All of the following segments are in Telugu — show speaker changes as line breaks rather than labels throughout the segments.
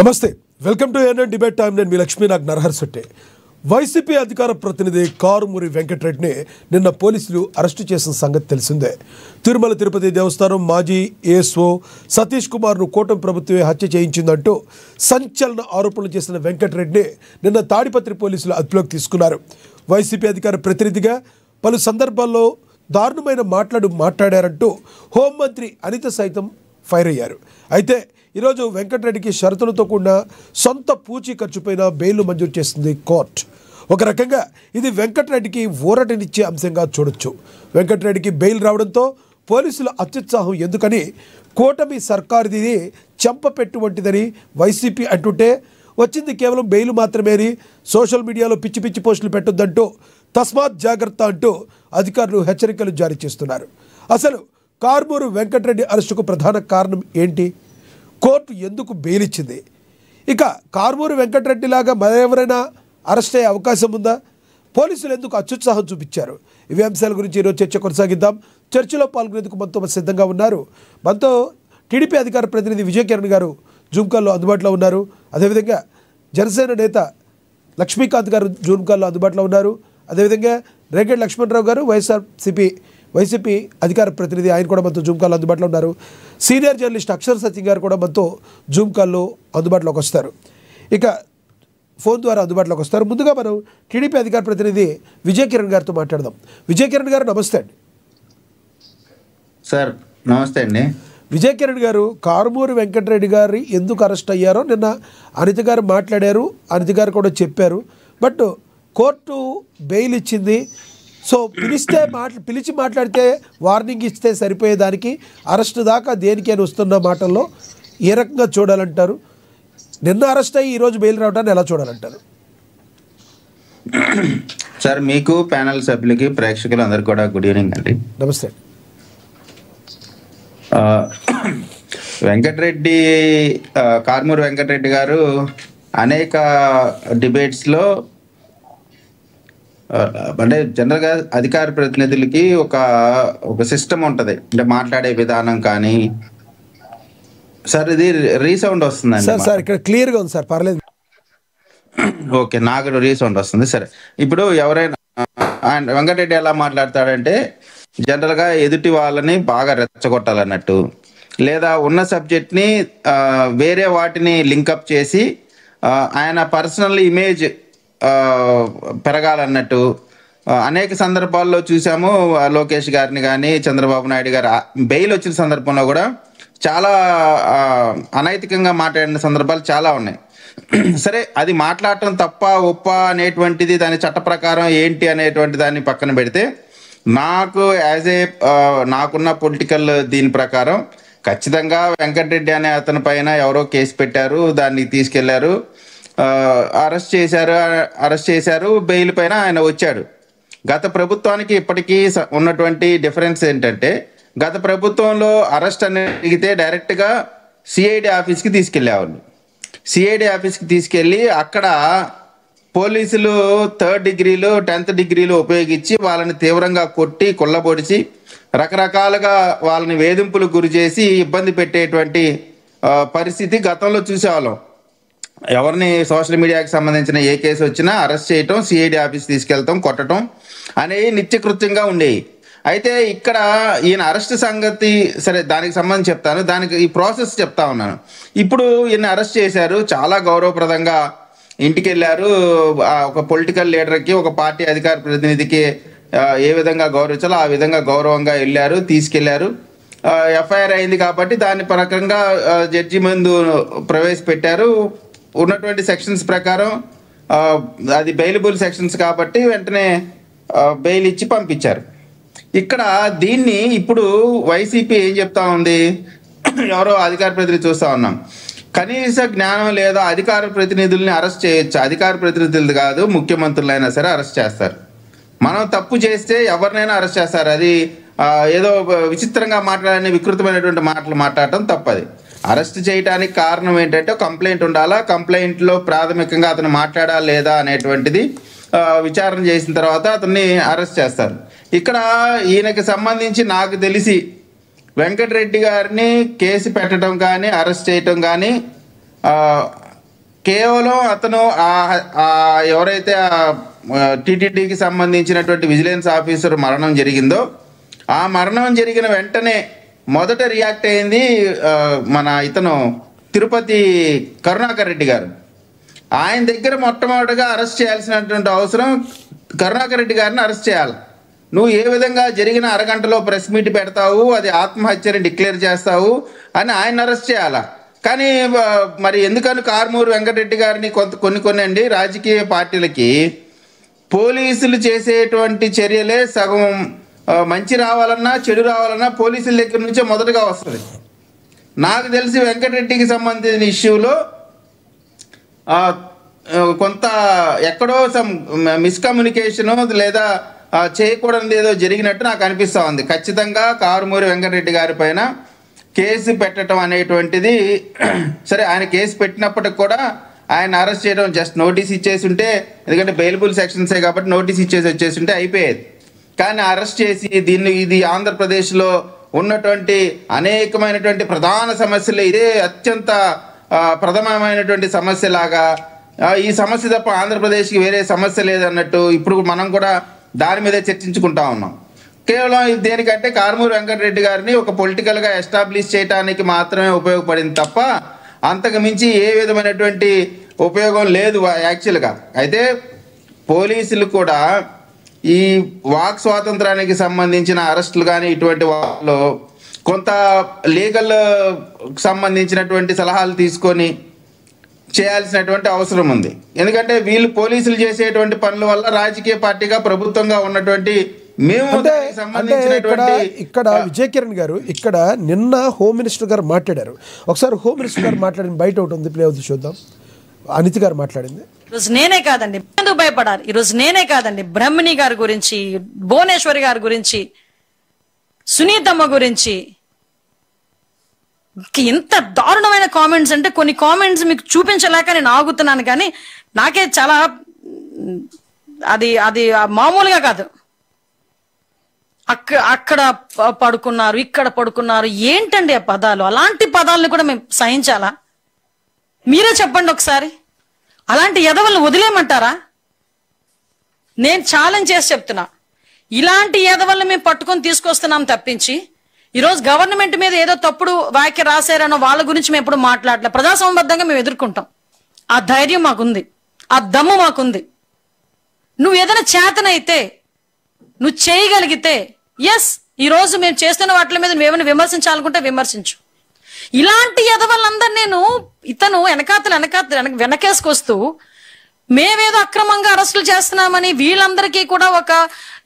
నమస్తే, welcome to ANN debate time. నేను మీ లక్ష్మీ నాగ్ నరహర్ శెట్టి. వైసీపీ అధికార ప్రతినిధి కారుమూరి వెంకటరెడ్డిని నిన్న పోలీసులు అరెస్టు చేసిన సంగతి తెలిసిందే. తిరుమల తిరుపతి దేవస్థానం మాజీ ఏఎస్ఓ సతీష్ కుమార్ను కూటమి ప్రభుత్వమే హత్య చేయించిందంటూ సంచలన ఆరోపణలు చేసిన వెంకటరెడ్డిని నిన్న తాడిపత్రి పోలీసులు అదుపులోకి తీసుకున్నారు. వైసీపీ అధికార ప్రతినిధిగా పలు సందర్భాల్లో దారుణమైన మాట్లాడారంటూ హోంమంత్రి అనిత సైతం ఫైర్ అయ్యారు. అయితే ఈరోజు వెంకటరెడ్డికి షరతులతో కూడిన సొంత పూచీ ఖర్చుపైన బెయిల్ మంజూరు చేసింది కోర్టు. ఒక రకంగా ఇది వెంకటరెడ్డికి ఊరటనిచ్చే అంశంగా చూడొచ్చు. వెంకటరెడ్డికి బెయిల్ రావడంతో పోలీసుల అత్యుత్సాహం ఎందుకని, కూటమి సర్కారుది చెంపపెట్టు వంటిదని వైసీపీ అంటుంటే వచ్చింది కేవలం బెయిల్ మాత్రమేని సోషల్ మీడియాలో పిచ్చి పిచ్చి పోస్టులు పెట్టొద్దంటూ తస్మాత్ జాగ్రత్త అంటూ అధికారులు హెచ్చరికలు జారీ చేస్తున్నారు. అసలు కారుమూరి వెంకటరెడ్డి అరెస్టుకు ప్రధాన కారణం ఏంటి? కోర్టు ఎందుకు బెయిల్ ఇచ్చింది? ఇక కారుమూరి వెంకటరెడ్డి లాగా మరెవరైనా అరెస్ట్ అయ్యే అవకాశం ఉందా? పోలీసులు ఎందుకు అత్యుత్సాహం చూపించారు? ఇవి అంశాల గురించి ఈరోజు చర్చ కొనసాగిద్దాం. చర్చలో పాల్గొనేందుకు మనతో సిద్ధంగా ఉన్నారు. మనతో టీడీపీ అధికార ప్రతినిధి విజయ్ కిరణ్ గారు జూమ్ కాల్లో అందుబాటులో ఉన్నారు. అదేవిధంగా జనసేన నేత లక్ష్మీకాంత్ గారు జూమ్ కాల్లో అందుబాటులో ఉన్నారు. అదేవిధంగా రేగడి లక్ష్మణరావు గారు వైసీపీ అధికార ప్రతినిధి, ఆయన కూడా మనతో జూమ్ కాల్లో అందుబాటులో ఉన్నారు. సీనియర్ జర్నలిస్ట్ అక్షర్ సత్యం గారు కూడా మనతో జూమ్ కాల్లో అందుబాటులోకి వస్తారు, ఇక ఫోన్ ద్వారా అందుబాటులోకి వస్తారు. ముందుగా మనం టీడీపీ అధికార ప్రతినిధి విజయ్ కిరణ్ గారితో మాట్లాడదాం. విజయ్ కిరణ్ గారు నమస్తే అండి.
సార్ నమస్తే అండి.
విజయ్ కిరణ్ గారు, కారుమూరి వెంకటరెడ్డి గారు ఎందుకు అరెస్ట్ అయ్యారో నిన్న అనిత గారు మాట్లాడారు, అనిత గారు కూడా చెప్పారు. బట్ కోర్టు బెయిల్ ఇచ్చింది. సో పిలిచి మాట్లాడితే వార్నింగ్ ఇస్తే సరిపోయేదానికి అరెస్ట్ దాకా దేనికైనా వస్తున్న మాటల్లో ఏ రకంగా చూడాలంటారు? నిన్న అరెస్ట్ అయ్యి ఈరోజు బెయిల్ రావడాన్ని ఎలా చూడాలంటారు?
సార్ మీకు, ప్యానల్ సభ్యులకి, ప్రేక్షకులు అందరికి కూడా గుడ్ ఈవినింగ్ అండి.
నమస్తే.
వెంకటరెడ్డి, కారుమూరి వెంకటరెడ్డి గారు అనేక డిబేట్స్లో అంటే జనరల్గా అధికార ప్రతినిధులకి ఒక సిస్టమ్ ఉంటుంది, అంటే మాట్లాడే విధానం కానీ. సార్ ఇది రీసౌండ్ వస్తుందండి.
సార్ ఇక్కడ క్లియర్గా ఉంది సార్, పర్లేదు.
ఓకే, నాకు రీసౌండ్ వస్తుంది. సరే, ఇప్పుడు ఎవరైనా వెంకటరెడ్డి ఎలా మాట్లాడతాడంటే జనరల్గా ఎదుటి వాళ్ళని బాగా రెచ్చగొట్టాలన్నట్టు, లేదా ఉన్న సబ్జెక్ట్ని వేరే వాటిని లింకప్ చేసి ఆయన పర్సనల్ ఇమేజ్ పెరగాలన్నట్టు అనేక సందర్భాల్లో చూసాము. లోకేష్ గారిని కానీ, చంద్రబాబు నాయుడు గారు బెయిల్ వచ్చిన సందర్భంలో కూడా చాలా అనైతికంగా మాట్లాడిన సందర్భాలు చాలా ఉన్నాయి. సరే, అది మాట్లాడటం తప్ప ఒప్ప అనేటువంటిది, దాని చట్ట ప్రకారం ఏంటి అనేటువంటి దాన్ని పక్కన పెడితే, నాకు నాకున్న పొలిటికల్ దీని ప్రకారం ఖచ్చితంగా వెంకటరెడ్డి అనే అతని పైన ఎవరో కేసు పెట్టారు, దాన్ని తీసుకెళ్లారు, అరెస్ట్ చేశారు, బెయిల్ పైన ఆయన వచ్చాడు. గత ప్రభుత్వానికి ఇప్పటికీ ఉన్నటువంటి డిఫరెన్స్ ఏంటంటే, గత ప్రభుత్వంలో అరెస్ట్ అనేది జరిగితే డైరెక్ట్గా సిఐడి ఆఫీస్కి తీసుకెళ్ళేవాళ్ళు. సిఐడి ఆఫీస్కి తీసుకెళ్ళి అక్కడ పోలీసులు 3rd డిగ్రీలు 10th డిగ్రీలు ఉపయోగించి వాళ్ళని తీవ్రంగా కొట్టి కొల్లబొడిచి రకరకాలుగా వాళ్ళని వేధింపులకు గురి చేసి ఇబ్బంది పెట్టేటువంటి పరిస్థితి గతంలో చూసేవాళ్ళం. ఎవరిని సోషల్ మీడియాకి సంబంధించిన ఏ కేసు వచ్చినా అరెస్ట్ చేయటం, సిఐడి ఆఫీస్ తీసుకెళ్తాం, కొట్టడం అనేవి నిత్యకృత్యంగా ఉండేవి. అయితే ఇక్కడ ఈయన అరెస్ట్ సంగతి సరే, దానికి సంబంధించి చెప్తాను, దానికి ఈ ప్రాసెస్ చెప్తా ఉన్నాను. ఇప్పుడు ఈయన అరెస్ట్ చేశారు, చాలా గౌరవప్రదంగా ఇంటికి వెళ్ళారు. ఒక పొలిటికల్ లీడర్కి, ఒక పార్టీ అధికార ప్రతినిధికి ఏ విధంగా గౌరవించాలో ఆ విధంగా గౌరవంగా వెళ్ళారు, తీసుకెళ్లారు. ఎఫ్ఐఆర్ అయింది కాబట్టి దాని ప్రకారంగా జడ్జి ముందు ప్రవేశపెట్టారు. ఉన్నటువంటి సెక్షన్స్ ప్రకారం అది బెయిలబుల్ సెక్షన్స్ కాబట్టి వెంటనే బెయిల్ ఇచ్చి పంపించారు. ఇక్కడ దీన్ని ఇప్పుడు వైసీపీ ఏం చెప్తా ఉంది, ఎవరో అధికార ప్రతినిధి చూస్తూ ఉన్నాం, కనీస జ్ఞానం లేదా అధికార ప్రతినిధుల్ని అరెస్ట్ చేయొచ్చు, అధికార ప్రతినిధులు కాదు ముఖ్యమంత్రులైనా సరే అరెస్ట్ చేస్తారు. మనం తప్పు చేస్తే ఎవరినైనా అరెస్ట్ చేస్తారు. అది ఏదో విచిత్రంగా మాట్లాడని వికృతమైనటువంటి మాటలు మాట్లాడటం తప్పది. అరెస్ట్ చేయడానికి కారణం ఏంటంటే కంప్లైంట్ ఉండాలా, కంప్లైంట్లో ప్రాథమికంగా అతను మాట్లాడాలా లేదా అనేటువంటిది విచారణ చేసిన తర్వాత అతన్ని అరెస్ట్ చేస్తారు. ఇక్కడ ఈయనకి సంబంధించి నాకు తెలిసి వెంకటరెడ్డి గారిని కేసు పెట్టడం కానీ, అరెస్ట్ చేయటం కానీ కేవలం అతను ఎవరైతే టీటీడీకి సంబంధించినటువంటి విజిలెన్స్ ఆఫీసర్ మరణం జరిగిందో ఆ మరణం జరిగిన వెంటనే మొదట రియాక్ట్ అయింది మన ఇతను తిరుపతి కరుణాకర్ రెడ్డి గారు. ఆయన దగ్గర మొట్టమొదటిగా అరెస్ట్ చేయాల్సినటువంటి అవసరం కరుణాకర్ రెడ్డి గారిని అరెస్ట్ చేయాలి. నువ్వు ఏ విధంగా జరిగిన అరగంటలో ప్రెస్ మీట్ పెడతావు, అది ఆత్మహత్యని డిక్లేర్ చేస్తావు అని ఆయన అరెస్ట్ చేయాలా. కానీ మరి ఎందుకని కారుమూరి వెంకటరెడ్డి గారిని కొన్ని అండి రాజకీయ పార్టీలకి పోలీసులు చేసేటువంటి చర్యలే సగం మంచి రావాలన్నా చెడు రావాలన్నా పోలీసుల దగ్గర నుంచే మొదటగా వస్తుంది. నాకు తెలిసి వెంకటరెడ్డికి సంబంధించిన ఇష్యూలో కొంత ఎక్కడో మిస్కమ్యూనికేషను లేదా చేయకూడదు ఏదో జరిగినట్టు నాకు అనిపిస్తూ ఉంది. ఖచ్చితంగా కారుమూరి వెంకటరెడ్డి గారి పైన కేసు పెట్టడం అనేటువంటిది సరే, ఆయన కేసు పెట్టినప్పటికి కూడా ఆయన అరెస్ట్ చేయడం జస్ట్ నోటీస్ ఇచ్చేసి ఉంటే, ఎందుకంటే బెయిలబుల్ సెక్షన్సే కాబట్టి నోటీస్ ఇచ్చేసి వచ్చేసి ఉంటే అయిపోయేది. కానీ అరెస్ట్ చేసి ఇది ఆంధ్రప్రదేశ్లో ఉన్నటువంటి అనేకమైనటువంటి ప్రధాన సమస్యలు ఇదే అత్యంత ప్రథమమైనటువంటి సమస్యలాగా, ఈ సమస్య తప్ప ఆంధ్రప్రదేశ్కి వేరే సమస్య లేదన్నట్టు ఇప్పుడు మనం కూడా దాని మీదే చర్చించుకుంటా ఉన్నాం. కేవలం దేనికంటే కారుమూరి వెంకటరెడ్డి గారిని ఒక పొలిటికల్గా ఎస్టాబ్లిష్ చేయడానికి మాత్రమే ఉపయోగపడింది తప్ప అంతకు మించి ఏ విధమైనటువంటి ఉపయోగం లేదు యాక్చువల్గా. అయితే పోలీసులు కూడా ఈ వాక్ స్వాతంత్రానికి సంబంధించిన అరెస్టులు కానీ ఇటువంటి వాళ్ళు కొంత లీగల్ సంబంధించినటువంటి సలహాలు తీసుకొని చేయాల్సినటువంటి అవసరం ఉంది. ఎందుకంటే వీళ్ళు పోలీసులు చేసేటువంటి పనుల వల్ల రాజకీయ పార్టీగా ప్రభుత్వంగా ఉన్నటువంటి మేము
ఇక్కడ విజయ్ కిరణ్ గారు ఇక్కడ నిన్న హోమ్ మినిస్టర్ గారు మాట్లాడారు. ఒకసారి హోమ్ మినిస్టర్ గారు మాట్లాడిన బయట ఒకటి ఉంది, ప్లే అవుతుంది చూద్దాం. అనిత గారు మాట్లాడింది.
ఈరోజు నేనే కాదండి, ఎందుకు భయపడాలి? ఈరోజు నేనే కాదండి, బ్రహ్మిణి గారి గురించి, భువనేశ్వరి గారి గురించి, సునీతమ్మ గురించి ఎంత దారుణమైన కామెంట్స్ అంటే కొన్ని కామెంట్స్ మీకు చూపించలేక నేను ఆగుతున్నాను. కానీ నాకే చాలా అది మామూలుగా కాదు. అక్కడ పడుకున్నారు, ఇక్కడ పడుకున్నారు, ఏంటండి ఆ పదాలు? అలాంటి పదాలను కూడా మేము సహించాలా? మీరే చెప్పండి ఒకసారి. అలాంటి ఎదవలను వదిలేయమంటారా? నేను ఛాలెంజ్ చేసి చెప్తున్నా, ఇలాంటి ఎదవలను మేము పట్టుకొని తీసుకొస్తున్నాం తప్పించి ఈరోజు గవర్నమెంట్ మీద ఏదో తప్పుడు వ్యాఖ్య రాశారనో వాళ్ళ గురించి మేము ఎప్పుడు మాట్లాడలే. ప్రజాసంబద్ధంగా మేము ఎదుర్కొంటాం. ఆ ధైర్యం మాకుంది, ఆ దమ్ము మాకుంది. నువ్వు ఏదైనా చేతనైతే, నువ్వు చేయగలిగితే ఎస్, ఈరోజు మేము చేస్తున్న వాటి మీద నువ్వేమైనా విమర్శించాలనుకుంటే విమర్శించు. ఇలాంటి ఎదవలందరూ నేను ఇతను వెనకేసుకొస్తూ మేమేదో అక్రమంగా అరెస్టులు చేస్తున్నామని వీళ్ళందరికీ కూడా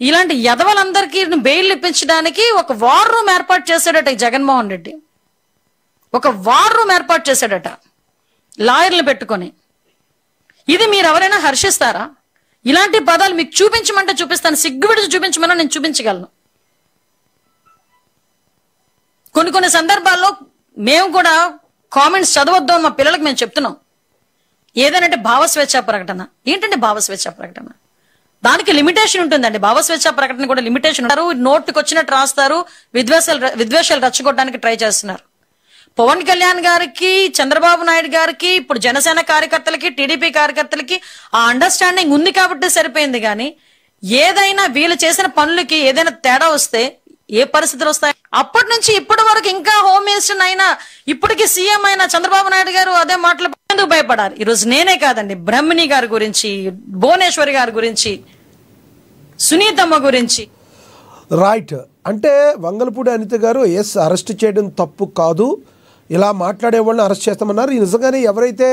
ఇలాంటి ఎదవలందరికీ బెయిల్ ఇప్పించడానికి ఒక వార్ రూమ్ ఏర్పాటు చేశాడట జగన్మోహన్ రెడ్డి. ఒక వార్ రూమ్ ఏర్పాటు చేశాడట లాయర్లు పెట్టుకొని. ఇది మీరు ఎవరైనా హర్షిస్తారా? ఇలాంటి పదాలు మీకు చూపించమంటే చూపిస్తాను, సిగ్గు విడిచి చూపించమన్నా నేను చూపించగలను. కొన్ని సందర్భాల్లో మేము కూడా కామెంట్స్ చదవద్దు అని మా పిల్లలకు మేము చెప్తున్నాం. ఏదనంటే భావస్వేచ్ఛ ప్రకటన. ఏంటంటే భావస్వేచ్ఛ ప్రకటన? దానికి లిమిటేషన్ ఉంటుందండి. భావస్వేచ్ఛ ప్రకటన కూడా లిమిటేషన్ ఉంటారు. నోటుకు వచ్చినట్టు రాస్తారు, విద్వేషాలు రచ్చగొట్టడానికి ట్రై చేస్తున్నారు. పవన్ కళ్యాణ్ గారికి, చంద్రబాబు నాయుడు గారికి, ఇప్పుడు జనసేన కార్యకర్తలకి, టీడీపీ కార్యకర్తలకి ఆ అండర్స్టాండింగ్ ఉంది కాబట్టి సరిపోయింది. కానీ ఏదైనా వీళ్ళు చేసిన పనులకి ఏదైనా తేడా వస్తే ఏ పరిస్థితులు వస్తాయి? అప్పటి నుంచి ఇప్పటి వరకు ఇంకా హోమ్ మినిస్టర్ అయినా, ఇప్పటికీ సీఎం అయినా చంద్రబాబు నాయుడు గారు అదే మాటలు ఎందుకు భయపడాలి? ఈరోజు నేనే కాదండి, బ్రహ్మిణి గారి గురించి, భువనేశ్వరి గారి గురించి, సునీతమ్మ గురించి.
రైట్. అంటే వంగలపూడి అనిత గారు ఎస్, అరెస్ట్ చేయడం తప్పు కాదు, ఇలా మాట్లాడే వాళ్ళని అరెస్ట్ చేస్తామన్నారు. నిజంగానే ఎవరైతే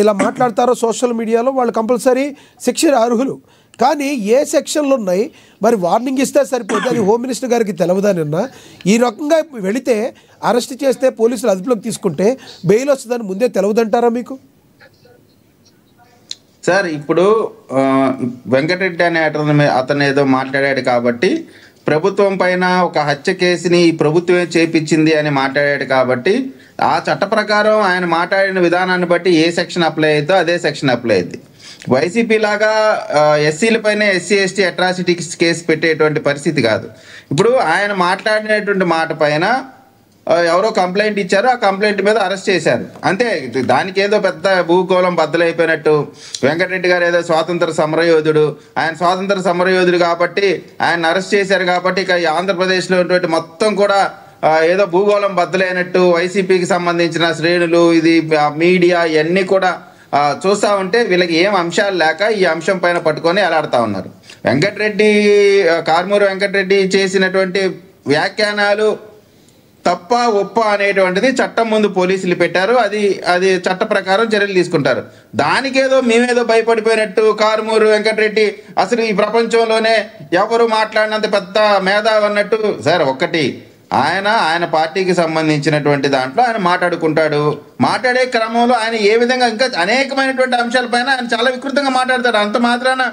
ఇలా మాట్లాడతారో సోషల్ మీడియాలో వాళ్ళు కంపల్సరీ శిక్ష అర్హులు. కానీ ఏ సెక్షన్లు ఉన్నాయి మరి? వార్నింగ్ ఇస్తే సరిపోతే అది హోమ్ మినిస్టర్ గారికి తెలవదా? నిన్న ఈ రకంగా వెళితే అరెస్ట్ చేస్తే పోలీసులు అదుపులోకి తీసుకుంటే బెయిల్ వస్తుందని ముందే తెలవదంటారా మీకు?
సార్, ఇప్పుడు వెంకటరెడ్డి అనే అతను ఏదో మాట్లాడాడు కాబట్టి ప్రభుత్వం పైన ఒక హత్య కేసుని ప్రభుత్వమే చేపించింది అని మాట్లాడాడు కాబట్టి ఆ చట్ట ప్రకారం ఆయన మాట్లాడిన విధానాన్ని బట్టి ఏ సెక్షన్ అప్లై అవుతుందో అదే సెక్షన్ అప్లై అయింది. వైసీపీ లాగా ఎస్సీల పైన ఎస్సీ ఎస్టీ అట్రాసిటీ కేసు పెట్టేటువంటి పరిస్థితి కాదు. ఇప్పుడు ఆయన మాట్లాడినటువంటి మాట పైన ఎవరో కంప్లైంట్ ఇచ్చారు, ఆ కంప్లైంట్ మీద అరెస్ట్ చేశారు అంతే. దానికి ఏదో పెద్ద భూగోళం బద్దలైపోయినట్టు. వెంకటరెడ్డి గారు ఏదో స్వాతంత్ర సమరయోధుడు, ఆయన స్వాతంత్ర సమరయోధుడు కాబట్టి ఆయన అరెస్ట్ చేశారు కాబట్టి ఇక ఆంధ్రప్రదేశ్లో ఉన్నటువంటి మొత్తం కూడా ఏదో భూగోళం బద్దలైనట్టు వైసీపీకి సంబంధించిన శ్రేణులు, ఇది మీడియా ఇవన్నీ కూడా చూస్తూ ఉంటే వీళ్ళకి ఏం అంశాలు లేక ఈ అంశం పైన పట్టుకొని అలాడుతూ ఉన్నారు. కారుమూరి వెంకటరెడ్డి చేసినటువంటి వ్యాఖ్యానాలు తప్ప ఒప్ప అనేటువంటిది చట్టం ముందు పోలీసులు పెట్టారు. అది చట్ట ప్రకారం చర్యలు తీసుకుంటారు. దానికేదో మేమేదో భయపడిపోయినట్టు కారుమూరి వెంకటరెడ్డి అసలు ఈ ప్రపంచంలోనే ఎవరు మాట్లాడినంత పెద్ద మేధావి అన్నట్టు. సార్ ఒక్కటి, ఆయన పార్టీకి సంబంధించినటువంటి దాంట్లో ఆయన మాట్లాడుకుంటాడు. మాట్లాడే క్రమంలో ఆయన ఏ విధంగా ఇంకా అనేకమైనటువంటి అంశాలపైన ఆయన చాలా వికృతంగా మాట్లాడతాడు. అంత మాత్రాన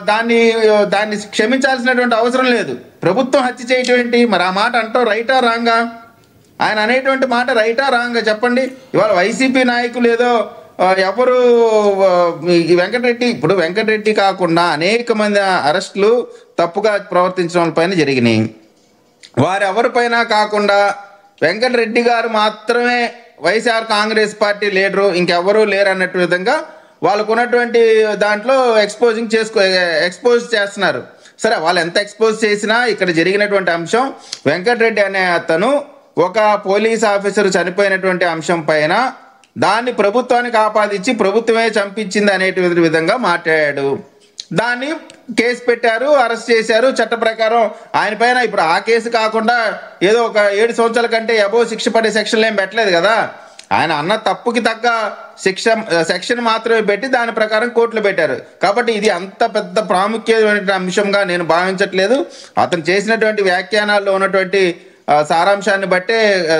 దాన్ని క్షమించాల్సినటువంటి అవసరం లేదు. ప్రభుత్వం హత్య చేయటం ఏంటి? మరి ఆ మాట అంటాం రైటా రాంగా? ఆయన అనేటువంటి మాట రైటా రాంగా చెప్పండి. ఇవాళ వైసీపీ నాయకులు ఏదో ఎవరు వెంకటరెడ్డి కాకుండా అనేక మంది అరెస్టులు తప్పుగా ప్రవర్తించడం పైన జరిగినాయి. వారెవరిపైన కాకుండా వెంకటరెడ్డి గారు మాత్రమే వైఎస్ఆర్ కాంగ్రెస్ పార్టీ లీడరు, ఇంకెవరూ లేరు అన్నట్టు విధంగా వాళ్ళకు ఉన్నటువంటి దాంట్లో ఎక్స్పోజ్ చేస్తున్నారు. సరే, వాళ్ళు ఎంత ఎక్స్పోజ్ చేసినా ఇక్కడ జరిగినటువంటి అంశం వెంకటరెడ్డి అనే అతను ఒక పోలీస్ ఆఫీసర్ చనిపోయినటువంటి అంశం పైన దాన్ని ప్రభుత్వానికి ఆపాదించి ప్రభుత్వమే చంపించింది అనేటువంటి విధంగా మాట్లాడాడు. దాన్ని కేసు పెట్టారు, అరెస్ట్ చేశారు. చట్ట ప్రకారం ఆయన పైన ఇప్పుడు ఆ కేసు కాకుండా ఏదో ఒక 7 సంవత్సరాల కంటే అబోవ్ శిక్ష పడే సెక్షన్లు ఏం పెట్టలేదు కదా. ఆయన అన్న తప్పుకి తగ్గ సెక్షన్ మాత్రమే పెట్టి దాని ప్రకారం కోర్టులో పెట్టారు. కాబట్టి ఇది అంత పెద్ద ప్రాముఖ్యమైన అంశంగా నేను భావించట్లేదు. అతను చేసినటువంటి వ్యాఖ్యానాల్లో ఉన్నటువంటి సారాంశాన్ని బట్టే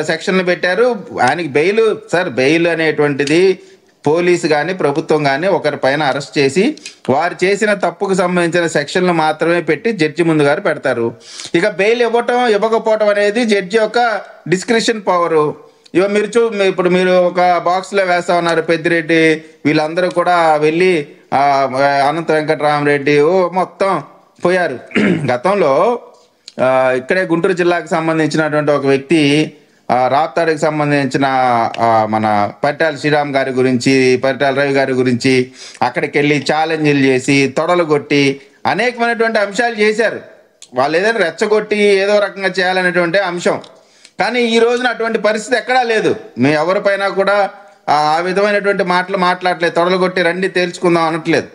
సెక్షన్లు పెట్టారు. ఆయనకి బెయిల్ అనేటువంటిది పోలీసు కానీ ప్రభుత్వం కానీ ఒకరిపైన అరెస్ట్ చేసి వారు చేసిన తప్పుకు సంబంధించిన సెక్షన్లు మాత్రమే పెట్టి జడ్జి ముందు గారు పెడతారు. ఇక బెయిల్ ఇవ్వకపోవటం అనేది జడ్జి యొక్క డిస్క్రిషన్ పవరు. ఇప్పుడు మీరు ఒక బాక్స్లో వేస్తా ఉన్నారు పెద్దిరెడ్డి, వీళ్ళందరూ కూడా వెళ్ళి అనంత వెంకటరామరెడ్డి మొత్తం పోయారు. గతంలో ఇక్కడే గుంటూరు జిల్లాకు సంబంధించినటువంటి ఒక వ్యక్తి రాప్తాడుకి సంబంధించిన మన పరిటాల శ్రీరామ్ గారి గురించి, పరిటాల రవి గారి గురించి అక్కడికి వెళ్ళి ఛాలెంజ్లు చేసి తొడలు కొట్టి అనేకమైనటువంటి అంశాలు చేశారు. వాళ్ళు ఏదైనా రెచ్చగొట్టి ఏదో రకంగా చేయాలనేటువంటి అంశం. కానీ ఈ రోజున అటువంటి పరిస్థితి ఎక్కడా లేదు. మేము ఎవరిపైనా కూడా ఆ విధమైనటువంటి మాటలు మాట్లాడలేదు. తొడలు కొట్టి రండి తేల్చుకుందాం అనట్లేదు.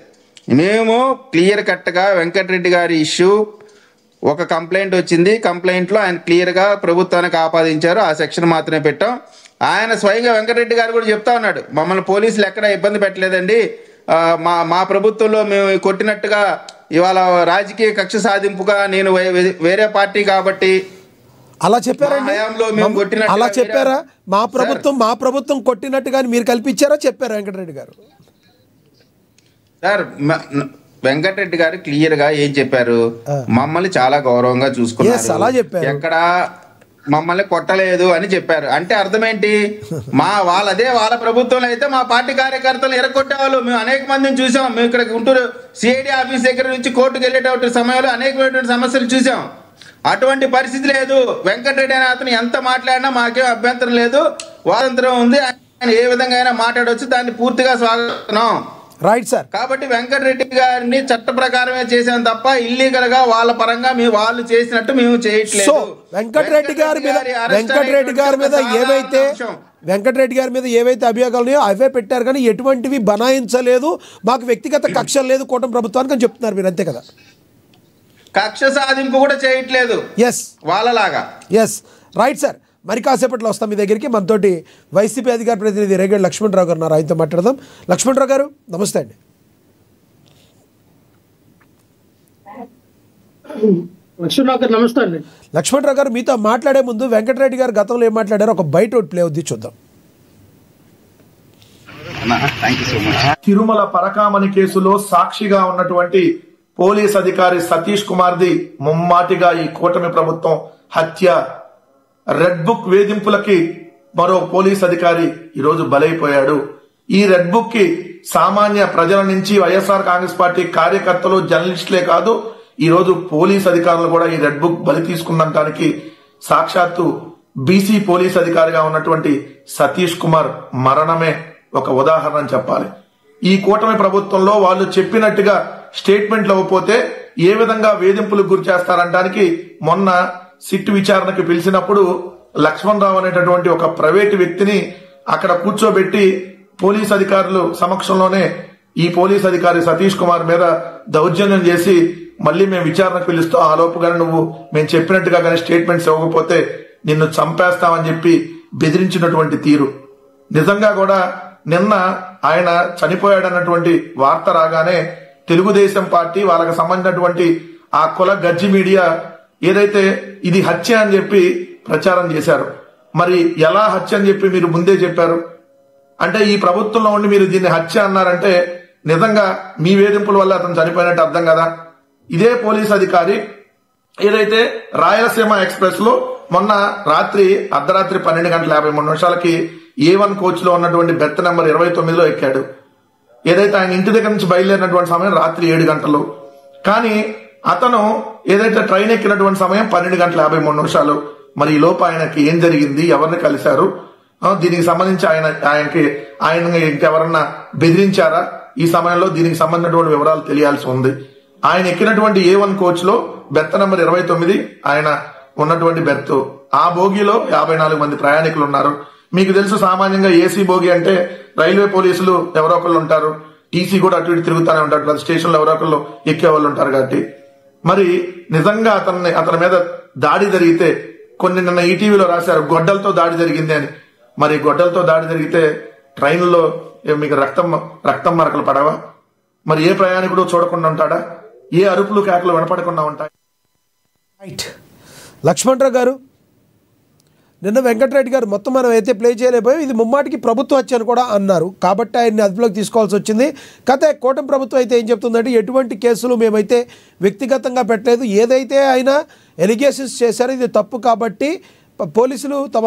మేము క్లియర్ కట్గా వెంకటరెడ్డి గారి ఇష్యూ ఒక కంప్లైంట్ వచ్చింది. కంప్లైంట్లో ఆయన క్లియర్గా ప్రభుత్వానికి ఆపాదించారు. ఆ సెక్షన్ మాత్రమే పెట్టాం. ఆయన స్వయంగా వెంకటరెడ్డి గారు కూడా చెప్తా ఉన్నాడు, మమ్మల్ని పోలీసులు ఎక్కడ ఇబ్బంది పెట్టలేదండి, మా ప్రభుత్వంలో మేము కొట్టినట్టుగా ఇవాళ రాజకీయ కక్ష సాధింపుగా నేను వేరే పార్టీ కాబట్టి
అలా చెప్పారండి. అలా చెప్పారా? మా ప్రభుత్వం కొట్టినట్టుగా మీరు కల్పించారా చెప్పారా వెంకటరెడ్డి గారు?
సార్, వెంకటరెడ్డి గారు క్లియర్ గా ఏం చెప్పారు, మమ్మల్ని చాలా గౌరవంగా చూసుకున్నారు, ఎక్కడ మమ్మల్ని కొట్టలేదు అని చెప్పారు. అంటే అర్థం ఏంటి? వాళ్ళ ప్రభుత్వంలో అయితే మా పార్టీ కార్యకర్తలు ఎరగొట్టేవాళ్ళు మేము అనేక మందిని చూసాం. మేము ఇక్కడ గుంటూరు సిఐడి ఆఫీస్ దగ్గర నుంచి కోర్టుకు వెళ్ళేటువంటి సమయంలో అనేకమైనటువంటి సమస్యలు చూసాం. అటువంటి పరిస్థితి లేదు. వెంకటరెడ్డి అనే అతను ఎంత మాట్లాడినా మాకేం అభ్యంతరం లేదు, స్వాతంత్రం ఉంది, ఆయన ఏ విధంగా అయినా మాట్లాడవచ్చు, దాన్ని పూర్తిగా స్వాగతం.
Right sir.
కాబట్టి వెంకటరెడ్డి గారిని చట్ట ప్రకారమే చేసాం తప్ప ఇల్లీగల్ గా వాళ్ళ పరంగా వాళ్ళు చేసినట్టు మేము చేయట్లేదు.
వెంకటరెడ్డి గారి మీద ఏవైతే అభియోగాలు ఉన్నాయో అవే పెట్టారు, కానీ ఎటువంటివి బనాయించలేదు, మాకు వ్యక్తిగత కక్షలు లేదు కూటమి ప్రభుత్వానికి అని చెప్తున్నారు మీరు, అంతే కదా?
కక్ష సాధింపు కూడా చేయట్లేదు వాళ్ళలాగా.
Yes, right sir. మరి కాసేపట్లో వస్తాం మీ దగ్గరికి. మనతోటి వైసీపీ అధికార ప్రతినిధి రేగడి లక్ష్మణరావు గారు ఉన్నారు, ఆయనతో మాట్లాడదాం. లక్ష్మణరావు గారు నమస్తే అండి. లక్ష్మణరావు గారు, మీతో మాట్లాడే ముందు వెంకటరెడ్డి గారు గతంలో ఏం మాట్లాడారో ఒక బయట ఒకటి ప్లే అవుద్ది, చూద్దాం.
తిరుమల పరకామణి కేసులో సాక్షిగా ఉన్నటువంటి పోలీస్ అధికారి సతీష్ కుమార్ది ముమ్మాటిగా ఈ కూటమి ప్రభుత్వం హత్య, రెడ్ బుక్ వేధింపులకి మరో పోలీస్ అధికారి ఈరోజు బలైపోయాడు. ఈ రెడ్ బుక్ కి సామాన్య ప్రజల నుంచి వైఎస్ఆర్ కాంగ్రెస్ పార్టీ కార్యకర్తలు, జర్నలిస్టులే కాదు, ఈ రోజు పోలీస్ అధికారులు కూడా ఈ రెడ్ బుక్ బలి తీసుకున్నటానికి సాక్షాత్తు బీసీ పోలీస్ అధికారిగా ఉన్నటువంటి సతీష్ కుమార్ మరణమే ఒక ఉదాహరణ అని చెప్పాలి. ఈ కూటమి ప్రభుత్వంలో వాళ్ళు చెప్పినట్టుగా స్టేట్మెంట్లు ఇవ్వకపోతే ఏ విధంగా వేధింపులకు గురి చేస్తారనడానికి మొన్న సిట్ విచారణకు పిలిచినప్పుడు లక్ష్మణ్ రావు అనేటటువంటి ఒక ప్రైవేటు వ్యక్తిని అక్కడ కూర్చోబెట్టి పోలీస్ అధికారులు సమక్షంలోనే ఈ పోలీస్ అధికారి సతీష్ కుమార్ మీద దౌర్జన్యం చేసి మళ్ళీ మేము విచారణకు పిలుస్తాం, ఆ లోపుగానే నువ్వు మేము చెప్పినట్టుగా కానీ స్టేట్మెంట్స్ ఇవ్వకపోతే నిన్ను చంపేస్తామని చెప్పి బెదిరించినటువంటి తీరు. నిజంగా కూడా నిన్న ఆయన చనిపోయాడన్నటువంటి వార్త రాగానే తెలుగుదేశం పార్టీ వాళ్ళకి సంబంధించినటువంటి ఆ కుల గజ్జి మీడియా ఏదైతే ఇది హత్య అని చెప్పి ప్రచారం చేశారు. మరి ఎలా హత్య అని చెప్పి మీరు ముందే చెప్పారు? అంటే ఈ ప్రభుత్వంలో ఉండి మీరు దీన్ని హత్య అన్నారంటే నిజంగా మీ వేధింపుల వల్ల అతను చనిపోయినట్టు అర్థం కదా. ఇదే పోలీస్ అధికారి ఏదైతే రాయలసీమ ఎక్స్ప్రెస్ లో మొన్న రాత్రి అర్ధరాత్రి 12:53 A1 కోచ్ లో ఉన్నటువంటి బెర్త్ నెంబర్ 29లో ఎక్కాడు. ఏదైతే ఆయన ఇంటి దగ్గర నుంచి బయలుదేరినటువంటి సమయం రాత్రి 7 గంటలు, కానీ అతను ఏదైతే ట్రైన్ ఎక్కినటువంటి సమయం 12:53. మరి ఈ లోపు ఆయనకి ఏం జరిగింది, ఎవరిని కలిశారు, దీనికి సంబంధించి ఆయన ఇంకెవరన్నా బెదిరించారా, ఈ సమయంలో దీనికి సంబంధించినటువంటి వివరాలు తెలియాల్సి ఉంది. ఆయన ఎక్కినటువంటి A1 కోచ్ లో బెర్త్ నెంబర్ 29 ఆయన ఉన్నటువంటి బెర్త్. ఆ బోగిలో 54 మంది ప్రయాణికులు ఉన్నారు. మీకు తెలుసు సామాన్యంగా ఏసీ బోగి అంటే రైల్వే పోలీసులు ఎవరో ఒకళ్ళు ఉంటారు, టీసీ కూడా అటు ఇటు తిరుగుతూనే ఉంటారు, ప్రతి స్టేషన్ లో ఎవరో ఒకళ్ళు ఎక్కే వాళ్ళు ఉంటారు. కాబట్టి మరి నిజంగా అతని మీద దాడి జరిగితే కొన్ని నిన్న ఈటీవీలో రాశారు గొడ్డలతో దాడి జరిగింది అని. మరి గొడ్డలతో దాడి జరిగితే ట్రైన్లో మీకు రక్తం మరకలు పడవా? మరి ఏ ప్రయాణికుడు చూడకుండా ఉంటాడా? ఏ అరుపులు కేకలు వినపడకుండా ఉంటాయి?
రైట్. లక్ష్మణరావు గారు, నిన్న వెంకటరెడ్డి గారు మొత్తం మనం అయితే ప్లే చేయలేకపోయాం, ఇది ముమ్మాటికి ప్రభుత్వ హత్య అని కూడా అన్నారు, కాబట్టి ఆయన్ని అదుపులోకి తీసుకోవాల్సి వచ్చింది. కథ కూటమి ప్రభుత్వం అయితే ఏం చెప్తుందంటే ఎటువంటి కేసులు మేమైతే వ్యక్తిగతంగా పెట్టలేదు, ఏదైతే ఆయన ఎలిగేషన్స్ చేశారో ఇది తప్పు, కాబట్టి పోలీసులు తమ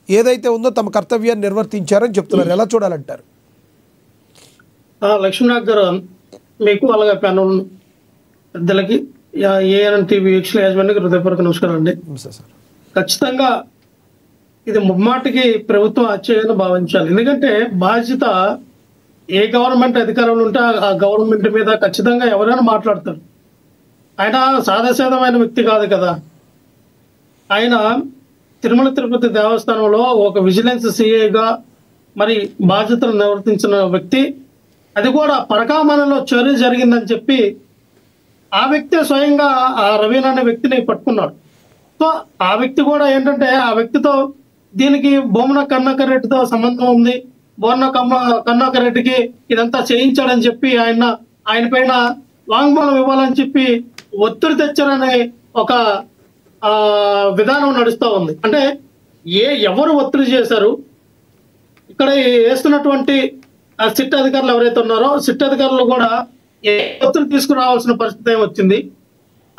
ఏదైతే ఉందో తమ కర్తవ్యాన్ని నిర్వర్తించారని చెప్తున్నారు. ఎలా చూడాలంటారు?
లక్ష్మీనాథ్ గారు, మీకు అలాగే ప్యానల్ పెద్దలకి ఏఎన్ టీవీ వీక్షల యాజమాన్యానికి హృదయపూర్వక నమస్కారం అండి. ఖచ్చితంగా ఇది ముమ్మాటికి ప్రభుత్వం హత్యగా భావించాలి. ఎందుకంటే బాధ్యత ఏ గవర్నమెంట్ అధికారంలో ఉంటే ఆ గవర్నమెంట్ మీద ఖచ్చితంగా ఎవరైనా మాట్లాడతారు. ఆయన సాదాసీదమైన వ్యక్తి కాదు కదా. ఆయన తిరుమల తిరుపతి దేవస్థానంలో ఒక విజిలెన్స్ సిఐగా మరి బాధ్యతలు నిర్వర్తించిన వ్యక్తి. అది కూడా పరకామణలో చోరీ జరిగిందని చెప్పి ఆ వ్యక్తి స్వయంగా ఆ రవీణ అనే వ్యక్తిని పట్టుకున్నాడు. సో ఆ వ్యక్తి కూడా ఏంటంటే ఆ వ్యక్తితో దీనికి బొమ్మన కరుణాకర్ రెడ్డితో సంబంధం ఉంది, బొమ్మన కరుణాకర్ రెడ్డికి ఇదంతా చేయించాడని చెప్పి ఆయన పైన వాంగ్మూలం ఇవ్వాలని చెప్పి ఒత్తిడి తెచ్చారనే ఒక విధానం నడుస్తూ ఉంది. అంటే ఎవరు ఒత్తిడి చేశారు? ఇక్కడ వేస్తున్నటువంటి సిట్ అధికారులు ఎవరైతే ఉన్నారో సిట్ అధికారులు కూడా ఒత్తిడి తీసుకురావాల్సిన పరిస్థితి వచ్చింది.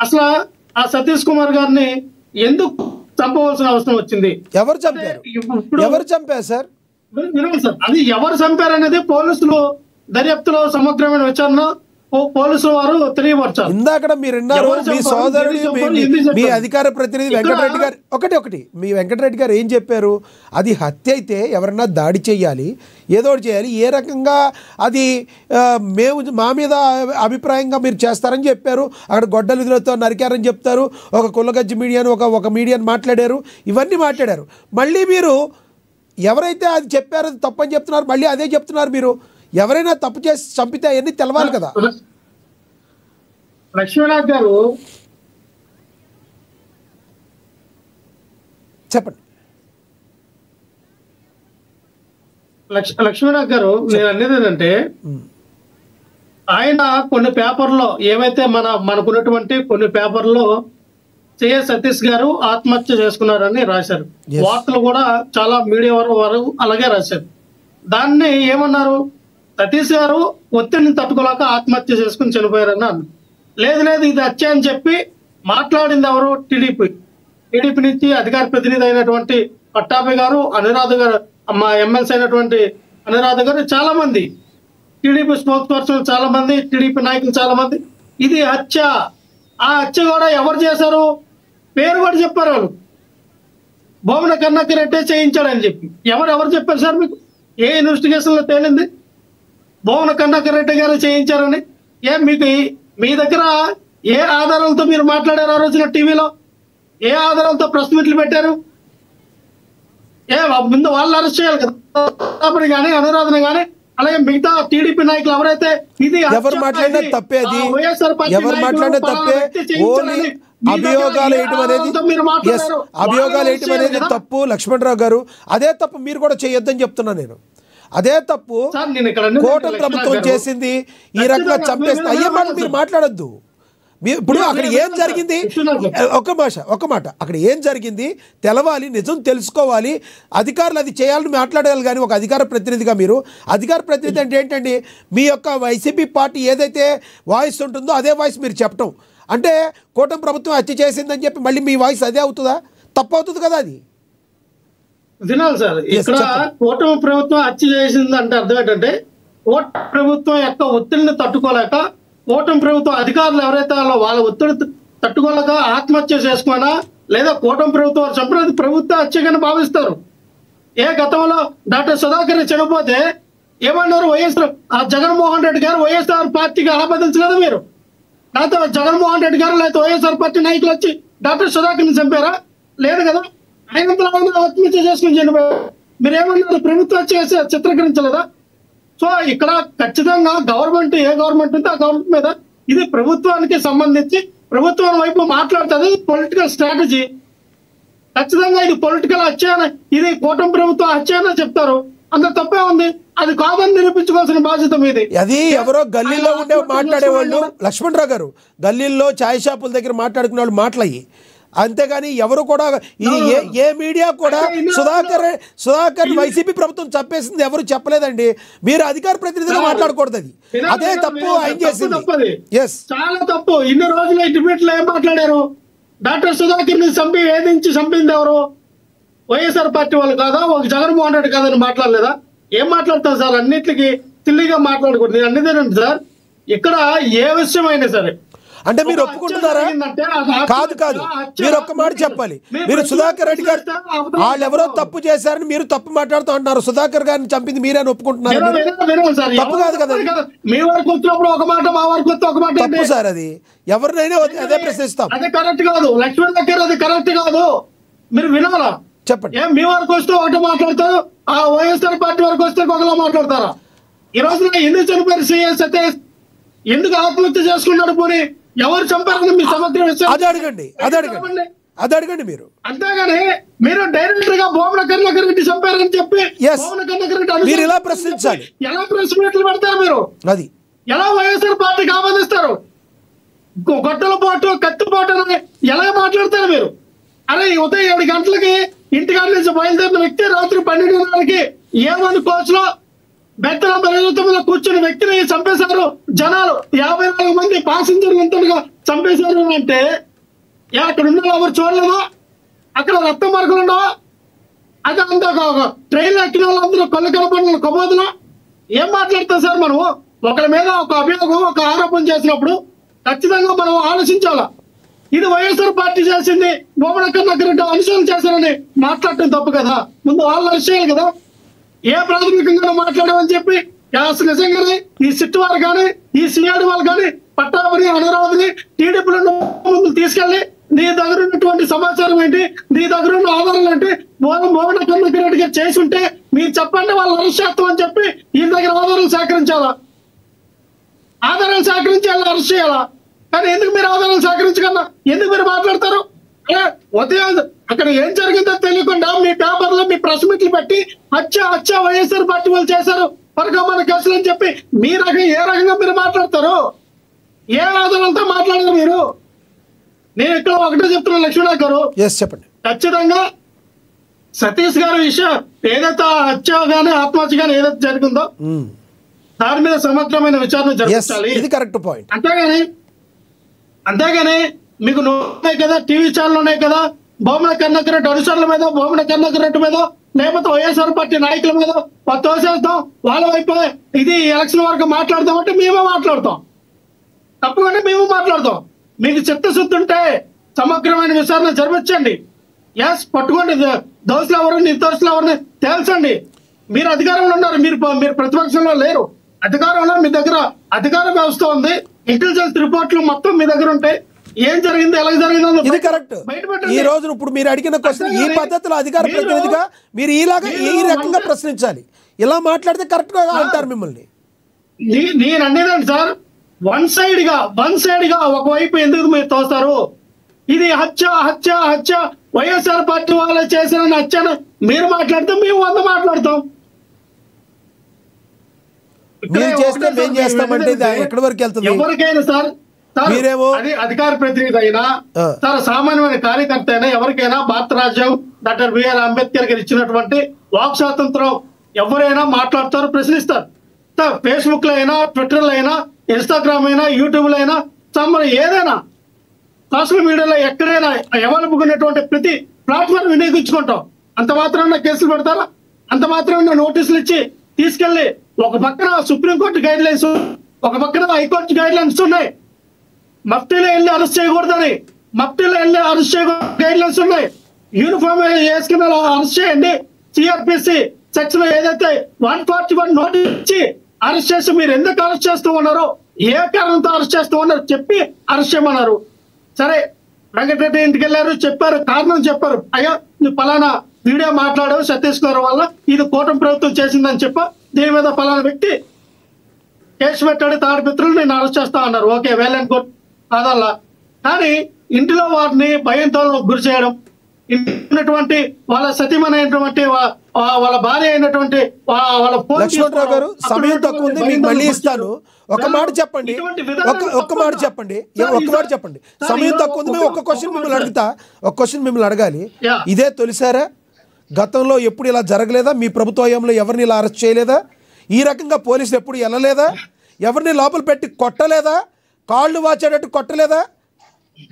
అసలు ఆ సతీష్ కుమార్ గారిని ఎందుకు చంపవలసిన అవసరం వచ్చింది?
ఎవరు చంపారు సార్?
అది ఎవరు చంపారనేది పోలీసులు దర్యాప్తులో సమగ్రమైన విచారణ పోలీసులు వారు తెలియపరచారు.
ఇందాక మీరు విన్నారు, మీ సోదరుడు మీ అధికార ప్రతినిధి వెంకటరెడ్డి గారు ఒకటి మీ వెంకటరెడ్డి గారు ఏం చెప్పారు? అది హత్య అయితే ఎవరన్నా దాడి చేయాలి, ఏదో ఒకటి చేయాలి, ఏ రకంగా అది మా మీద అభిప్రాయంగా మీరు చేస్తారని చెప్పారు. అక్కడ గొడ్డల విధులతో నరికారని చెప్తారు, ఒక కుల్లగజ్జి మీడియాను ఒక మీడియాను మాట్లాడారు, ఇవన్నీ మాట్లాడారు. మళ్ళీ మీరు ఎవరైతే అది చెప్పారో తప్పని చెప్తున్నారు, మళ్ళీ అదే చెప్తున్నారు. మీరు ఎవరైనా తప్పు చేసి చంపితే అవన్నీ తెలవాలి కదా.
లక్ష్మీనాథ్ గారు
చెప్పండి.
లక్ష్మీనాథ్ గారు, నేను అనేది ఏంటంటే ఆయన కొన్ని పేపర్లో ఏవైతే మనకున్నటువంటి కొన్ని పేపర్లో సిఎస్ సతీష్ గారు ఆత్మహత్య చేసుకున్నారని రాశారు. వార్తలు కూడా చాలా మీడియా వారు అలాగే రాశారు. దాన్ని ఏమన్నారు? సతీష్ గారు ఒత్తిడిని తట్టుకోలేక ఆత్మహత్య చేసుకుని చనిపోయారని అన్నారు. లేదు ఇది హత్య అని చెప్పి మాట్లాడింది ఎవరు? టీడీపీ నుంచి అధికార ప్రతినిధి అయినటువంటి పట్టాభి గారు, అనురాధ గారు, మా ఎమ్మెల్సీ అయినటువంటి అనురాధ గారు, చాలా మంది టీడీపీ స్పోక్స్ పర్సన్, చాలా మంది టీడీపీ నాయకులు, చాలా మంది ఇది హత్య. ఆ హత్య కూడా ఎవరు చేశారు? పేరు కూడా చెప్పారు వాళ్ళు. భూమన కరుణాకర్ రెడ్డి చేయించాడని చెప్పి ఎవరు చెప్పారు సార్ మీకు? ఏ ఇన్వెస్టిగేషన్ లో తేలింది భూమన కరుణాకర్ రెడ్డి గారు చేయించారని? మీకు మీ దగ్గర ఏ ఆధారాలతో మీరు మాట్లాడారు ఆ రోజున టీవీలో? ఏ ఆధారాలతో ప్రెస్ మీట్లు పెట్టారు? ముందు వాళ్ళు అరెస్ట్ చేయాలి కదా కానీ అనురాధన కానీ అలాగే మిగతా టీడీపీ నాయకులు ఎవరైతే ఇది
ఎవరు మాట్లాడినా తప్పే, అది ఎవరు మాట్లాడినా తప్పే. ఓన్లీ అభియోగాలు వేయటం అనేది అభియోగాలు వేయటం అనేది తప్పు లక్ష్మణరావు గారు. అదే తప్పు మీరు కూడా చేయొద్దని చెప్తున్నా నేను. అదే తప్పు కూటమి ప్రభుత్వం చేసింది. ఈ రకంగా చంపేస్తే అయ్యే మాట మీరు మాట్లాడొద్దు. ఇప్పుడు అక్కడ ఏం జరిగింది ఒక మాట అక్కడ ఏం జరిగింది తెలవాలి, నిజం తెలుసుకోవాలి. అధికారులు అది చేయాలని మాట్లాడాలి. కానీ ఒక అధికార ప్రతినిధిగా మీరు అధికార ప్రతినిధి అంటే ఏంటండి? మీ యొక్క వైసీపీ పార్టీ ఏదైతే వాయిస్ ఉంటుందో అదే వాయిస్ మీరు చెప్పటం అంటే కూటమి ప్రభుత్వం హత్య చేసిందని చెప్పి మళ్ళీ మీ వాయిస్ అదే అవుతుందా? తప్పు అవుతుంది కదా అది.
వినాలి సార్, ఇక్కడ కూటమి ప్రభుత్వం హత్య చేసింది అంటే అర్థం ఏంటంటే కూటమి ప్రభుత్వం యొక్క ఒత్తిడిని తట్టుకోలేక కూటమి ప్రభుత్వం అధికారులు ఎవరైతే వాళ్ళ ఒత్తిడి తట్టుకోలేక ఆత్మహత్య చేసుకున్నా లేదా కూటమి ప్రభుత్వం చంపినది ప్రభుత్వ హత్యగానే భావిస్తారు. గతంలో డాక్టర్ సుధాకర్ చనిపోతే ఏమన్నారు? జగన్మోహన్ రెడ్డి గారు వైఎస్ఆర్ పార్టీకి ఆపాదించలేదు మీరు. లేకపోతే జగన్మోహన్ రెడ్డి గారు లేకపోతే వైఎస్ఆర్ పార్టీ నాయకులు వచ్చి డాక్టర్ సుధాకర్ని చంపారా? లేదు కదా. ఆయన ఆత్మహత్య చేసుకుని చనిపోయారు. మీరేమన్నారు? ప్రభుత్వ హత్య చిత్రీకరించలేదా? సో ఇక్కడ ఖచ్చితంగా గవర్నమెంట్ ఏ గవర్నమెంట్ ఉంటే ఆ గవర్నమెంట్ మీద ఇది ప్రభుత్వానికి సంబంధించి ప్రభుత్వం వైపు మాట్లాడుతుంది. Political strategy. ఖచ్చితంగా ఇది పొలిటికల్ హత్య, ఇది కూటమి ప్రభుత్వం హత్య అని చెప్తారు. అంత తప్పే ఉంది. అది కాదని నిరూపించుకోవాల్సిన బాధ్యత మీది.
అది ఎవరో గల్లీలో ఉండే మాట్లాడేవాళ్ళు లక్ష్మణరావు గారు గల్లీల్లో ఛాయ్ షాపుల దగ్గర మాట్లాడుకునే వాళ్ళు మాట్లాడి, అంతేగాని ఎవరు కూడా ఇది ఏ మీడియా కూడా సుధాకర్ వైసీపీ ప్రభుత్వం చంపేసింది ఎవరు చెప్పలేదండి. మీరు అధికార ప్రతినిధిగా మాట్లాడకూడదు. అది అదే తప్పు ఆయన చేసింది.
చాలా తప్పు. ఇన్ని రోజులు డిబేట్ లో ఏం మాట్లాడారు? డాక్టర్ సుధాకర్ ని వేధించి చంపింది ఎవరు? వైఎస్ఆర్ పార్టీ వాళ్ళు కాదా? ఒక జగన్మోహన్ రెడ్డి కాదని మాట్లాడలేదా? ఏం మాట్లాడతారు సార్? అన్నిటికీ తిల్లిగా మాట్లాడకూడదు. నేను అన్నిదేనండి సార్. ఇక్కడ ఏ విషయం అయినా సరే
అంటే మీరు ఒప్పుకుంటున్నారా? కాదు మీరు ఒక్క మాట చెప్పాలి. మీరు సుధాకర్ రెడ్డి గారు వాళ్ళు ఎవరో తప్పు చేశారని మీరు తప్పు మాట్లాడుతూ అంటున్నారు. సుధాకర్ గారిని చంపింది మీరని ఒప్పుకుంటున్నారు. తప్పు కాదు కదా.
మీ వరకు వచ్చినప్పుడు ఒక మాట, మా వరకు వస్తే ఒక మాట.
తప్పు సార్. అది ఎవరినైనా అదే ప్రశ్నిస్తాం.
అది కరెక్ట్ కాదు. లక్ష్మణ్ దగ్గర అది కరెక్ట్ కాదు. మీరు వినాలా?
చెప్పండి.
మీ వరకు వస్తే ఒకటి మాట్లాడతారు, ఆ వైఎస్ఆర్ పార్టీ వరకు వస్తే ఒకలా మాట్లాడతారా? ఈ రోజున ఎందుకు చనిపోయారు సిఎస్ సతీష్? ఎందుకు ఆత్మహత్య చేసుకున్నాడు? పోనీ ఎవరు చంపారని మీ సమగ్ర విషయం
అది అడగండి మీరు.
అంతేగాని మీరు డైరెక్టర్ గా భూమన కరుణాకర్ రెడ్డి చంపారని చెప్పి భూమన కరుణాకర్ రెడ్డి
మీరు ఇలా ప్రశ్నించాలి.
ఎలా ప్రెస్ మీట్లు పెడతారు మీరు?
అది
ఎలా వైఎస్ఆర్ పార్టీకి ఆపాదిస్తారు? గొడ్డల పోటు, కత్తిపోటు అని ఎలా మాట్లాడతారు మీరు? అరే ఉదయం 7 గంటలకి ఇంటికాడ నుంచి బయలుదేరిన వ్యక్తి రాత్రి 12:30కి ఏమని కోచ్ లో బెత్తల మీద కూర్చుని వ్యక్తిని చంపేశారు. జనాలు 54 మంది ప్యాసింజర్లు ఎంతగా చంపేశారు అంటే అక్కడ ఉన్న ఎవరు చూడలేదా? అక్కడ రక్త మార్కులు ఉండవా? అది అంతా ట్రైన్లో ఎక్కిన వాళ్ళందరూ కళ్ళు కనపడిన కబోదులు. ఏం మాట్లాడతాం సార్? మనము ఒకరి మీద ఒక అభియోగం, ఒక ఆరోపణ చేసినప్పుడు ఖచ్చితంగా మనం ఆలోచించాలా. ఇది వైఎస్ఆర్ పార్టీ చేసింది, భూమన కరుణాకర్ రెడ్డి అనుసరణ చేశారని మాట్లాడటం తప్పు కదా. ముందు వాళ్ళు అరెస్ట్ చేయాలి కదా. ఏ ప్రాథమికంగా మాట్లాడామని చెప్పి నిజంగానే ఈ సిట్ వారు కానీ ఈ సిఆర్ వాళ్ళు కానీ పట్టాభని అనురాధని టీడీపీలో ముందు తీసుకెళ్లి నీ దగ్గర ఉన్నటువంటి సమాచారం ఏంటి, నీ దగ్గర ఉన్న ఆధారాలు ఏంటి, భూమన కరుణాకర్ రెడ్డి గారు చేసి ఉంటే మీరు చెప్పండి, వాళ్ళు అరెస్ట్ చేస్తామని చెప్పి ఈయన దగ్గర ఆధారాలు సేకరించాలా? ఆధారాలు సేకరించి అరెస్ట్ చేయాలా? కానీ ఎందుకు మీరు ఆధారాలు సేకరించగలరా? ఎందుకు మీరు మాట్లాడతారు? ఉదయం అక్కడ ఏం జరిగిందో తెలియకుండా మీ పేపర్లో మీ ప్రెస్ మీట్లు పెట్టి హత్య వైఎస్ఆర్ పార్టీ వాళ్ళు చేశారు పరకమైన కేసులు అని చెప్పి మీ ఏ రకంగా మీరు మాట్లాడతారు? ఏ ఆధారాలతో మాట్లాడారు మీరు? నేను ఇక్కడ ఒకటే చెప్తున్నా లక్ష్మణ్ గారు,
చెప్పండి.
ఖచ్చితంగా సతీష్ గారి విషయం ఏదైతే హత్య గానీ ఆత్మహత్య గానీ ఏదైతే జరిగిందో దాని మీద సమగ్రమైన విచారణ జరగాలి.
ఇది కరెక్ట్ పాయింట్.
అంతేగాని మీకు ఉన్నాయి కదా, టీవీ ఛానల్ ఉన్నాయి కదా, భూమన కరుణాకర్ రెడ్డి అనుచరుల మీద, భూమన కరుణాకర్ రెడ్డి మీద, లేకపోతే వైఎస్ఆర్ పార్టీ నాయకుల మీద తోసేస్తాం, వాళ్ళ వైపు ఇది ఎలక్షన్ వరకు మాట్లాడతాం అంటే మేమే మాట్లాడతాం. తప్పకుండా మేము మాట్లాడతాం. మీకు చిత్తశుద్ధి ఉంటే సమగ్రమైన విచారణ జరిపించండి. పట్టుకోండి, దోషులు ఎవరు నిర్దోషులు ఎవరిని తేల్చండి. మీరు అధికారంలో ఉన్నారు, మీరు ప్రతిపక్షంలో లేరు. అధికారంలో మీ దగ్గర అధికార వ్యవస్థ ఉంది, ఇంటెలిజెన్స్ రిపోర్ట్లు మొత్తం మీ దగ్గర ఉంటాయి. ఏం జరిగింది, ఎలా జరిగిందో
ఇది కరెక్ట్. ఈ రోజు ఇప్పుడు మీరు అడిగిన క్వశ్చన్ ఈ పద్ధతిలో అధికార ప్రతినిధిగా మీరు ఈ రకంగా ప్రశ్నించాలి. ఇలా మాట్లాడితే కరెక్ట్ గా అంటారు మిమ్మల్ని.
నేను అనేదండి సార్, వన్ సైడ్ గా ఒకవైపు ఎందుకు మీరు తోస్తారు? ఇది హత్య వైఎస్ఆర్ పార్టీ వాళ్ళు చేసిన హత్యను మీరు మాట్లాడితే మేము 100 మాట్లాడతాం.
ఎక్కడి వరకు వెళ్తుంది?
ఎవరికైనా సార్, అది అధికార ప్రతినిధి అయినా సార్, సామాన్యమైన కార్యకర్త అయినా ఎవరికైనా భారత రాజ్యం డాక్టర్ బిఆర్ అంబేద్కర్ గారు ఇచ్చినటువంటి వాక్ స్వాతంత్రం ఎవరైనా మాట్లాడతారు, ప్రశ్నిస్తారు. ఫేస్బుక్ లో అయినా, ట్విట్టర్ లో అయినా, ఇన్స్టాగ్రామ్ అయినా, యూట్యూబ్ లో అయినా, ఏదైనా సోషల్ మీడియాలో ఎక్కడైనా అవైలబుల్ ఉన్నటువంటి ప్రతి ప్లాట్ఫామ్ వినియోగించుకుంటాం. అంత మాత్రాన కేసులు పెడతారా? అంత మాత్రాన నోటీసులు ఇచ్చి తీసుకెళ్లి ఒక పక్కన సుప్రీంకోర్టు గైడ్ లైన్స్, ఒక పక్కన హైకోర్టు గైడ్ లైన్స్ ఉన్నాయి. మఫ్టీలో వెళ్ళి అరెస్ట్ చేయకూడదని గైడ్ లైన్స్ ఉన్నాయి. యూనిఫామ్ వేసుకుని అరెస్ట్ చేయండి. సిఆర్పిసి సెక్షన్ ఏదైతే 141 నోటీస్ ఇచ్చి అరెస్ట్ చేసి మీరు ఎందుకు అరెస్ట్ చేస్తూ ఉన్నారో, ఏ కారణంతో అరెస్ట్ చేస్తూ ఉన్నారో చెప్పి అరెస్ట్ చేయమన్నారు. సరే, వెంకటరెడ్డి ఇంటికి వెళ్ళారు, చెప్పారు, కారణం చెప్పారు. అయ్యా నువ్వు పలానా వీడియో మాట్లాడావు సతీష్ గారి వల్ల, ఇది కూటమి ప్రభుత్వం చేసిందని చెప్ప, దీని మీద పలానా వ్యక్తి కేసు పెట్టాడు, తాడిపిత్రులు నేను అరెస్ట్ చేస్తా అన్నారు. ఓకే, వెల్ అండ్ గుడ్, కాదల్లా. కానీ ఇంటిలో వారిని భయంతో గురి చేయడం, ఉన్నటువంటి వాళ్ళ సతీమణి అయినటువంటి వాళ్ళ భార్య అయినటువంటి వాళ్ళ
లక్ష్మణరావు గారు, సమయం తక్కువ ఉంది, మీకు మళ్ళీ ఇస్తాను. ఒక మాట చెప్పండి, సమయం తక్కువ ఉంది. ఒక క్వశ్చన్ మిమ్మల్ని అడగాలి. ఇదే తొలిసారా? గతంలో ఎప్పుడు ఇలా జరగలేదా? మీ ప్రభుత్వ హయాంలో ఎవరిని ఇలా అరెస్ట్ చేయలేదా? ఈ రకంగా పోలీసులు ఎప్పుడు వెళ్ళలేదా? ఎవరిని లోపల పెట్టి కొట్టలేదా? కాళ్ళు వాచేటట్టు కొట్టలేదా?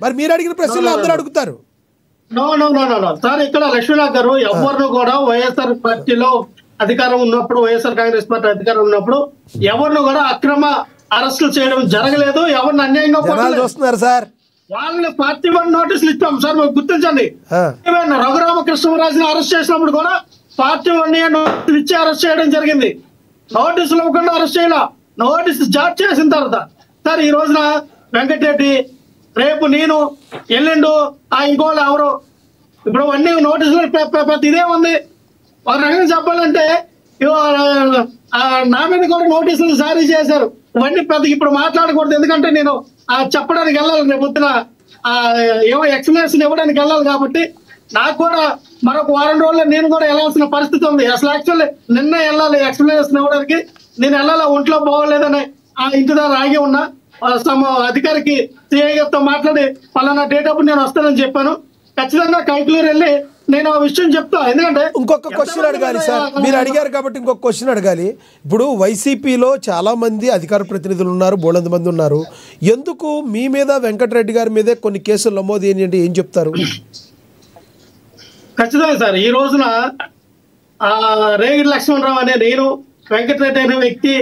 మరి మీరు అడిగిన ప్రశ్నలు అందరూ అడుగుతారు.
సార్, ఇక్కడ లక్ష్మీనాథ్ గారు ఎవరిని కూడా వైఎస్ఆర్ పార్టీలో అధికారం ఉన్నప్పుడు, వైఎస్ఆర్ కాంగ్రెస్ పార్టీ అధికారం ఉన్నప్పుడు ఎవరిని కూడా అక్రమ అరెస్టులు చేయడం జరగలేదు. ఎవరిని అన్యాయంగా
చూస్తున్నారు సార్,
వాళ్ళని పార్టీ 1 నోటీసులు ఇచ్చాం సార్. మీరు గుర్తించండి, రఘురామకృష్ణరాజుని అరెస్ట్ చేసినప్పుడు కూడా పార్టీ 1 నోటీసులు ఇచ్చి అరెస్ట్ చేయడం జరిగింది. నోటీసులు ఇవ్వకుండా అరెస్ట్ చేయాల, నోటీసు జారీ చేసిన తర్వాత. సార్, ఈ రోజున వెంకటరెడ్డి, రేపు నేను, ఎల్లుండు ఇంకోళ్ళు ఎవరు, ఇప్పుడు అన్ని నోటీసులు ఇదే ఉంది. ఒక రకంగా చెప్పాలంటే నా మీద కూడా నోటీసులు జారీ చేశారు. ఇవన్నీ ఇప్పుడు మాట్లాడకూడదు, ఎందుకంటే నేను చెప్పడానికి వెళ్ళాలి. రేపు పొద్దున ఏమో ఎక్స్ప్లెనేషన్ ఇవ్వడానికి వెళ్ళాలి. కాబట్టి నాకు కూడా మరొక 1 వారం రోజుల్లో నేను కూడా వెళ్ళాల్సిన పరిస్థితి ఉంది. అసలు యాక్చువల్లీ నిన్న వెళ్ళాలి ఎక్స్ప్లెనేషన్ ఇవ్వడానికి. నేను వెళ్ళాలి, ఒంట్లో బాగోలేదని ఇంటి దగ్గర ఆగి ఉన్నా. అధికారికి సిఐ గారితో మాట్లాడి పలానా డేట్ అప్పుడు నేను వస్తానని చెప్పాను. ఖచ్చితంగా కైక్లూరు వెళ్ళి నేను ఆ విషయం చెప్తా. ఎందుకంటే
ఇంకొక క్వశ్చన్ అడగాలి సార్, మీరు అడిగారు కాబట్టి ఇంకొక క్వశ్చన్ అడగాలి. ఇప్పుడు వైసీపీలో చాలా మంది అధికార ప్రతినిధులు ఉన్నారు, బోళంత మంది ఉన్నారు. ఎందుకు మీ మీద, వెంకటరెడ్డి గారి మీదే కొన్ని కేసులు నమోదు ఏంటంటే ఏం చెప్తారు?
ఖచ్చితంగా సార్, ఈ రోజున రేగిడి లక్ష్మణరావు అనే నేను, వెంకటరెడ్డి అనే వ్యక్తి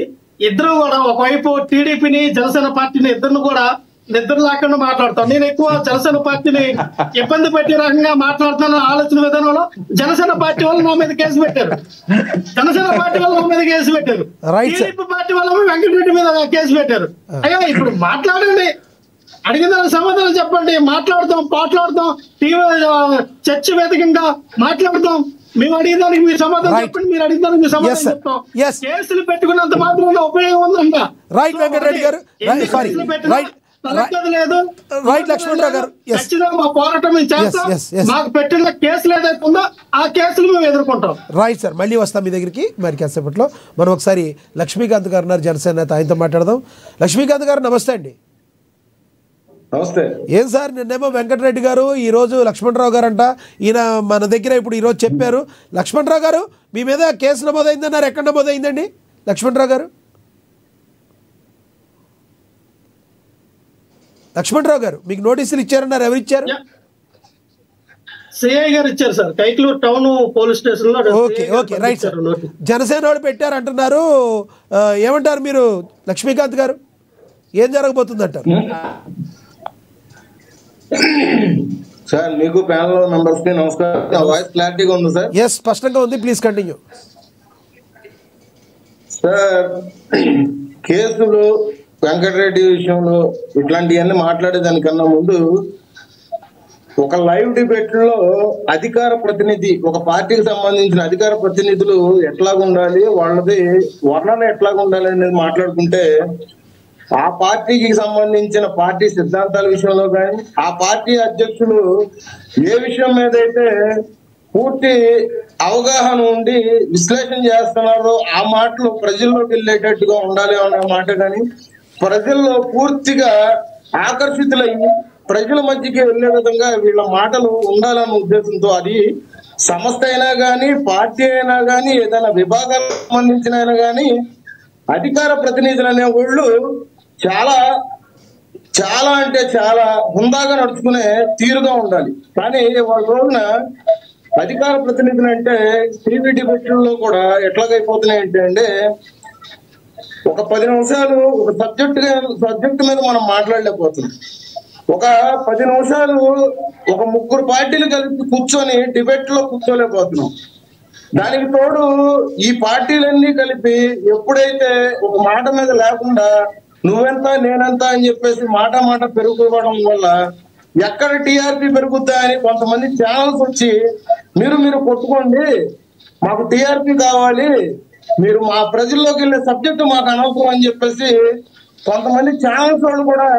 ఇద్దరు కూడా ఒకవైపు టీడీపీని, జనసేన పార్టీని ఇద్దరు కూడా నిద్ర లేకుండా మాట్లాడతాం. నేను ఎక్కువ జనసేన పార్టీని ఇబ్బంది పెట్టే రకంగా మాట్లాడుతున్న ఆలోచన విధానంలో జనసేన పార్టీ వాళ్ళు నా మీద కేసు పెట్టారు, టీడీపీ పార్టీ వాళ్ళు వెంకటరెడ్డి మీద కేసు పెట్టారు. అయ్యా ఇప్పుడు మాట్లాడండి, అడిగిన సమాధానం చెప్పండి. మాట్లాడతాం, టీవీ చర్చ వేదికగా మాట్లాడతాం. మేము అడిగిన దానికి మీరు సమాధానం చెప్పండి, మీరు అడిగిన దానికి మీరు సమాధానం చెప్తాం. కేసులు పెట్టుకున్నంత మాత్రం ఉపయోగం ఉందంట.
రైట్ వెంకటరెడ్డి గారు, లక్ష్మణరావు గారు,
ఖచ్చితంగా పోరాటం మేము చేస్తాం. మాకు పెట్టిన కేసులు ఏదైతే ఉందో ఆ కేసులు మేము ఎదుర్కొంటాం.
రైట్ సార్, మళ్ళీ వస్తాం మీ దగ్గరికి మరి కాసేపట్లో. మనం ఒకసారి లక్ష్మీకాంత్ గారు ఉన్నారు, జనసేన నేత, ఆయనతో మాట్లాడదాం. లక్ష్మీకాంత్ గారు నమస్తే అండి.
నమస్తే.
ఏం సార్, నిన్నేమో వెంకటరెడ్డి గారు, ఈ రోజు లక్ష్మణరావు గారు అంట. ఈయన మన దగ్గర ఇప్పుడు ఈరోజు చెప్పారు. లక్ష్మణరావు గారు, మీ మీద కేసు నమోదైందన్నారు. ఎక్కడ నమోదైందండి లక్ష్మణరావు గారు? లక్ష్మణరావు గారు, మీకు నోటీసులు ఇచ్చారన్నారు, ఎవరు ఇచ్చారు?
సిఐ గారు ఇచ్చారు sir, Kaikaluru town police station లో.
ఓకే రైట్ సార్, జనసేన వాళ్ళు పెట్టారు అంటున్నారు. ఏమంటారు మీరు లక్ష్మీకాంత్ గారు? ఏం జరగబోతుంది అంటారు?
సార్ మీకు ప్యానల్ మెంబర్స్ కి నమస్కారం. వాయిస్ క్లారిటీగా ఉంది సార్?
ఎస్, స్పష్టంగా ఉంది. Please continue.
సార్, కేసులు వెంకటరెడ్డి విషయంలో ఇట్లాంటివన్నీ మాట్లాడేదానికన్నా ముందు ఒక లైవ్ డిబేట్ లో అధికార ప్రతినిధి, ఒక పార్టీకి సంబంధించిన అధికార ప్రతినిధులు ఎట్లాగుండాలి, వాళ్ళది వర్ణన ఎట్లాగుండాలి అనేది మాట్లాడుకుంటే ఆ పార్టీకి సంబంధించిన పార్టీ సిద్ధాంతాల విషయంలో కానీ ఆ పార్టీ అధ్యక్షులు ఏ విషయం మీద అయితే పూర్తి అవగాహన ఉండి విశ్లేషణ చేస్తున్నారో ఆ మాటలు ప్రజల్లోకి వెళ్ళేటట్టుగా ఉండాలి అనే మాట కానీ, ప్రజల్లో పూర్తిగా ఆకర్షితులయ్యి ప్రజల మధ్యకి వెళ్లే విధంగా వీళ్ళ మాటలు ఉండాలన్న ఉద్దేశంతో, అది సంస్థ అయినా కానీ పార్టీ అయినా కానీ ఏదైనా విభాగాలకు సంబంధించిన అయినా కానీ అధికార ప్రతినిధులు అనే వాళ్ళు చాలా చాలా అంటే చాలా హుందాగా నడుచుకునే తీరుగా ఉండాలి. కానీ వాళ్ళ రోజున అధికార ప్రతినిధులు అంటే టీవీ డిబేట్లలో కూడా ఎట్లాగైపోతున్నాయి అంటే ఒక 10 నిమిషాలు ఒక సబ్జెక్ట్ మీద మనం మాట్లాడలేకపోతున్నాం. ఒక 10 నిమిషాలు ఒక 3 పార్టీలు కలిపి కూర్చొని డిబేట్ లో కూర్చోలేకపోతున్నాం. దానికి తోడు ఈ పార్టీలన్నీ కలిపి ఎప్పుడైతే ఒక మాట మీద లేకుండా నువ్వెంత నేనెంత అని చెప్పేసి మాట పెరుగుకోవడం వల్ల ఎక్కడ టీఆర్పీ పెరుగుద్దా అని కొంతమంది ఛానల్స్ వచ్చి మీరు కొట్టుకోండి, మాకు టీఆర్పీ కావాలి, మీరు మా ప్రజల్లోకి వెళ్ళే సబ్జెక్టు మాకు అనవసరం అని చెప్పేసి కొంతమంది ఛానల్స్ వాళ్ళు కూడా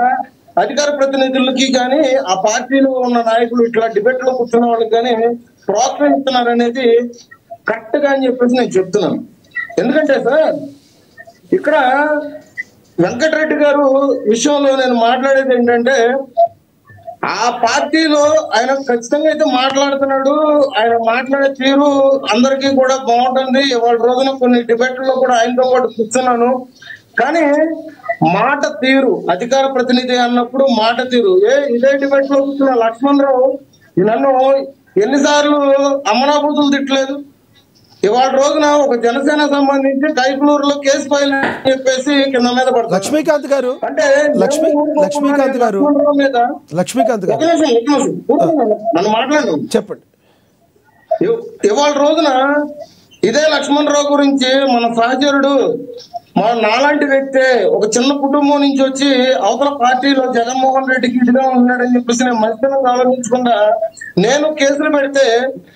అధికార ప్రతినిధులకి కానీ ఆ పార్టీలో ఉన్న నాయకులు ఇట్లా డిబేట్ లో కూర్చున్న వాళ్ళకి కానీ ప్రోత్సహిస్తున్నారు అనేది కరెక్ట్ గా అని చెప్పేసి నేను చెప్తున్నాను. ఎందుకంటే సార్, ఇక్కడ వెంకటరెడ్డి గారు విషయంలో నేను మాట్లాడేది ఏంటంటే, ఆ పార్టీలో ఆయన ఖచ్చితంగా అయితే మాట్లాడుతున్నాడు, ఆయన మాట్లాడే తీరు అందరికీ కూడా బాగుంటుంది. ఇవాళ రోజున కొన్ని డిబేట్లలో కూడా ఆయనతో పాటు కూర్చున్నాను. కానీ మాట తీరు, అధికార ప్రతినిధి అన్నప్పుడు మాట తీరు, ఇదే డిబేట్ లో కూర్చున్న లక్ష్మణరావు నన్ను ఎన్నిసార్లు అమరాబూతులు తిట్టలేదు. ఇవాళ రోజున ఒక జనసేన సంబంధించి కైకులూరులో కేసు ఫైల్ అని చెప్పేసి కింద మీద పడుతుంది.
లక్ష్మీకాంత్ గారు
అంటే
లక్ష్మీకాంత్ గారు
నన్ను మాట్లాడు
చెప్పండి.
ఇవాళ రోజున ఇదే లక్ష్మణరావు గురించి మన సహచరుడు, మన నాలాంటి వ్యక్తే ఒక చిన్న కుటుంబం నుంచి వచ్చి అవతల పార్టీలో జగన్మోహన్ రెడ్డికి ఇదిగా ఉన్నాడని చెప్పేసి నేను మంచితనం ఆలోచించకుండా నేను కేసులు పెడితే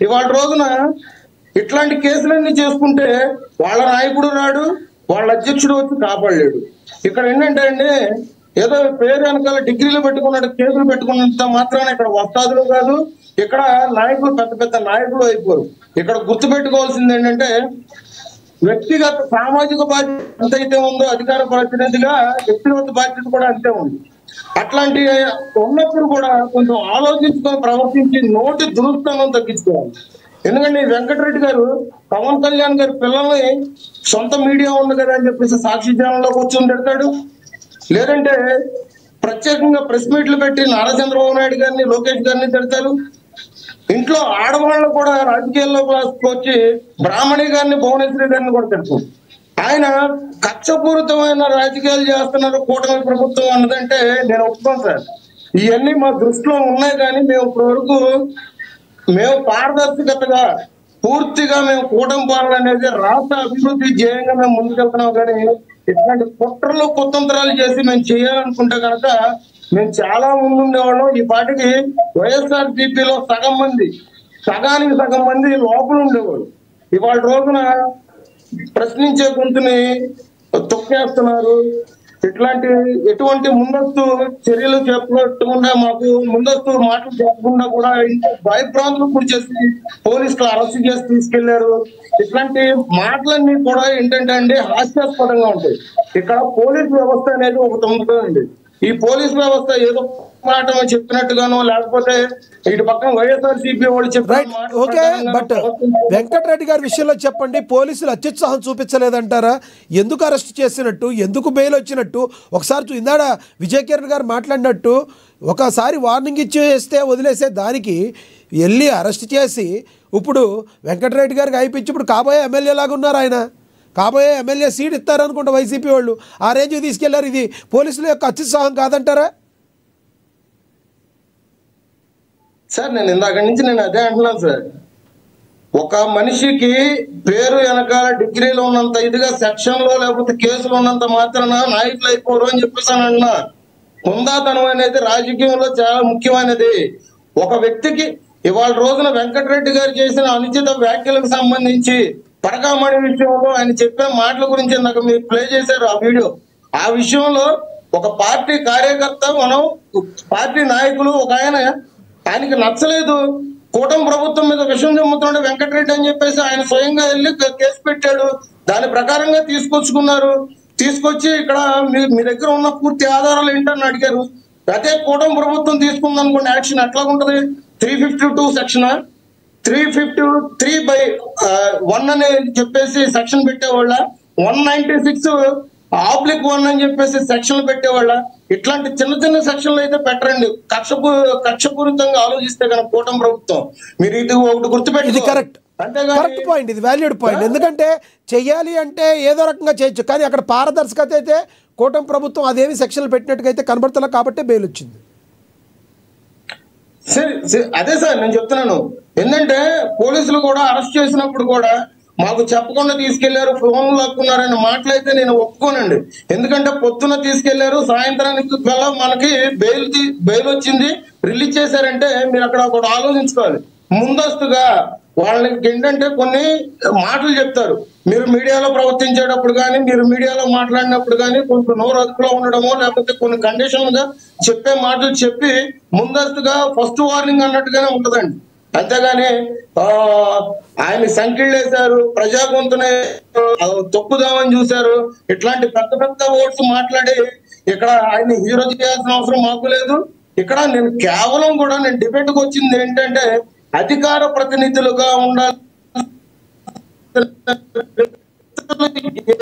ఇవాళ రోజున ఇట్లాంటి కేసులన్నీ చేసుకుంటే వాళ్ళ నాయకుడు రాడు, వాళ్ళ అధ్యక్షుడు వచ్చి కాపాడలేడు. ఇక్కడ ఏంటంటే అండి, ఏదో పేరు వెనకాల డిగ్రీలు పెట్టుకున్నాడు, కేసులు పెట్టుకున్నంత మాత్రాన ఇక్కడ వస్తాదులు కాదు, ఇక్కడ నాయకులు పెద్ద నాయకులు అయిపోరు. ఇక్కడ గుర్తుపెట్టుకోవాల్సింది ఏంటంటే, వ్యక్తిగత సామాజిక బాధ్యత ఎంతైతే ఉందో అధికార ప్రతినిధిగా వ్యక్తిగత బాధ్యత కూడా అంతే ఉంది. అట్లాంటి ఉన్నప్పుడు కూడా కొంచెం ఆలోచించుకొని ప్రవర్తించి నోటి దురుస్తనం తగ్గించుకోవాలి. ఎందుకంటే వెంకటరెడ్డి గారు పవన్ కళ్యాణ్ గారి పిల్లల్ని సొంత మీడియా ఉంది కదా అని చెప్పేసి సాక్షి ఛానల్లో కూర్చొని పెడతాడు, లేదంటే ప్రత్యేకంగా ప్రెస్ మీట్లు పెట్టి నారా చంద్రబాబు నాయుడు గారిని లోకేష్ గారిని తిడతారు. ఇంట్లో ఆడవాళ్ళు కూడా రాజకీయాల్లో వచ్చి బ్రాహ్మణి గారిని భువనేశ్వరి గారిని కూడా తిడతారు. ఆయన కక్షపూరితమైన రాజకీయాలు చేస్తున్నారు కూటమి ప్రభుత్వం అన్నదంటే నేను ఒప్పుకోను సార్. ఇవన్నీ మా దృష్టిలో ఉన్నాయి, కానీ మేము ఇప్పటివరకు మేము పారదర్శకతగా పూర్తిగా మేము కూటమి పాలన అనేది రాష్ట్ర అభివృద్ధి ధ్యేయంగా మేము ముందుకెళ్తున్నాం. కానీ ఇట్లాంటి కుట్రలు కుతంత్రాలు చేసి మేము చేయాలనుకుంటే కనుక మేము చాలా ముందు ఉండేవాళ్ళం. ఈ పార్టీకి వైఎస్ఆర్సీపీలో సగానికి సగం మంది లోపల ఉండేవాళ్ళు. ఇవాళ రోజున ప్రశ్నించే గొంతుని తొక్కేస్తున్నారు. ఎటువంటి ముందస్తు చర్యలు చెప్పకుండా, మాకు ముందస్తు మాటలు చెప్పకుండా కూడా ఇంట్లో భయభ్రాంతులు గురి చేసి పోలీసులు అరెస్ట్ చేసి తీసుకెళ్లారు. ఇట్లాంటి మాటలన్నీ కూడా ఏంటంటే అండి హాస్యాస్పదంగా ఉంటాయి. ఇక్కడ పోలీస్ వ్యవస్థ అనేది ఒక తొమ్మిది. ఈ పోలీస్ వ్యవస్థ ఏదో మాట చెప్పినట్టుగానో లేకపోతే ఇటు పక్కన వైఎస్ఆర్సీపీ వాళ్ళు చెప్పిన
ఓకే. బట్ వెంకటరెడ్డి గారి విషయంలో చెప్పండి, పోలీసులు అత్యుత్సాహం చూపించలేదంటారా? ఎందుకు అరెస్ట్ చేసినట్టు, ఎందుకు బెయిల్ వచ్చినట్టు? ఒకసారి ఇందాడ విజయ్ కిరణ్ గారు మాట్లాడినట్టు ఒకసారి వార్నింగ్ ఇచ్చేస్తే వదిలేసే దానికి వెళ్ళి అరెస్ట్ చేసి ఇప్పుడు వెంకటరెడ్డి గారికి అయిపించి ఇప్పుడు కాబోయే ఎమ్మెల్యే లాగా ఉన్నారు. ఆయన కాబోయే ఎమ్మెల్యే సీట్ ఇస్తారనుకుంటా వైసీపీ వాళ్ళు. ఆ రేంజ్కి తీసుకెళ్లారు. ఇది పోలీసుల యొక్క అత్యుత్సాహం కాదంటారా?
సార్ నేను ఇందాక నుంచి నేను అదే అంటున్నాను సార్. ఒక మనిషికి పేరు వెనకాల డిగ్రీలో ఉన్నంత ఇదిగా సెక్షన్ లో లేకపోతే కేసులో ఉన్నంత మాత్రాన నాయకులు అయిపోరు అని చెప్పేసి అని అన్నా. హుందాతనం అనేది రాజకీయంలో చాలా ముఖ్యమైనది. ఒక వ్యక్తికి ఇవాళ రోజున వెంకటరెడ్డి గారు చేసిన అనుచిత వ్యాఖ్యలకు సంబంధించి పరకామణి విషయంలో ఆయన చెప్పే మాటల గురించి నాకు మీరు ప్లే చేశారు ఆ వీడియో. ఆ విషయంలో ఒక పార్టీ కార్యకర్త, మనం పార్టీ నాయకులు, ఒక ఆయనకి నచ్చలేదు, కూటమి ప్రభుత్వం మీద విషయం చెమ్ముతుండే వెంకటరెడ్డి అని చెప్పేసి ఆయన స్వయంగా వెళ్ళి కేసు పెట్టాడు. దాని ప్రకారంగా తీసుకొచ్చుకున్నారు. తీసుకొచ్చి ఇక్కడ మీ దగ్గర ఉన్న పూర్తి ఆధారాలు ఏంటని అడిగారు. అదే కూటమి ప్రభుత్వం తీసుకుంది అనుకోండి, యాక్షన్ ఎట్లా ఉంటది? 352 సెక్షన్ 353/1 అని చెప్పేసి సెక్షన్ పెట్టేవాళ్ళ, 196/1 అని చెప్పేసి సెక్షన్లు పెట్టేవాళ్ళ. ఇట్లాంటి చిన్న చిన్న సెక్షన్లు అయితే పెట్టరండి. కక్షపూరితంగా ఆలోచిస్తే కనుక కూటమి ప్రభుత్వం, మీరు ఇది ఒకటి గుర్తుపెట్టి.
ఇది కరెక్ట్ పాయింట్, ఇది వాల్యూడ్ పాయింట్. ఎందుకంటే చెయ్యాలి అంటే ఏదో రకంగా చేయొచ్చు, కానీ అక్కడ పారదర్శకత అయితే కూటమి ప్రభుత్వం అదేమి సెక్షన్లు పెట్టినట్టుగా అయితే కనబడతలే, కాబట్టి బెయిల్ వచ్చింది.
అదే సార్ నేను చెప్తున్నాను. ఏంటంటే పోలీసులు కూడా అరెస్ట్ చేసినప్పుడు కూడా మాకు చెప్పకుండా తీసుకెళ్లారు, ఫోన్లు లాక్కున్నారనే మాటలైతే నేను ఒప్పుకోనండి. ఎందుకంటే పొద్దున తీసుకెళ్లారు, సాయంత్రానికి మనకి బెయిల్ వచ్చింది, రిలీజ్ చేశారంటే మీరు అక్కడ ఒకటి ఆలోచించుకోవాలి. ముందస్తుగా వాళ్ళకి ఏంటంటే కొన్ని మాటలు చెప్తారు. మీరు మీడియాలో ప్రవర్తించేటప్పుడు కానీ, మీరు మీడియాలో మాట్లాడినప్పుడు కానీ కొంచెం నోరు అదుపులో ఉండడమో, లేకపోతే కొన్ని కండిషన్లుగా చెప్పే మాటలు చెప్పి ముందస్తుగా ఫస్ట్ వార్నింగ్ అన్నట్టుగానే ఉంటదండి. అంతేగాని ఆయన సంఖ్యలు వేశారు, ప్రజా గొంతునే తొక్కుదామని చూశారు, ఇట్లాంటి పెద్ద పెద్ద ఓట్స్ మాట్లాడి ఇక్కడ ఆయన హీరో చేయాల్సిన అవసరం మాకు లేదు. ఇక్కడ నేను కేవలం కూడా నేను డిబేట్కి వచ్చింది ఏంటంటే అధికార ప్రతినిధులుగా ఉండాలి,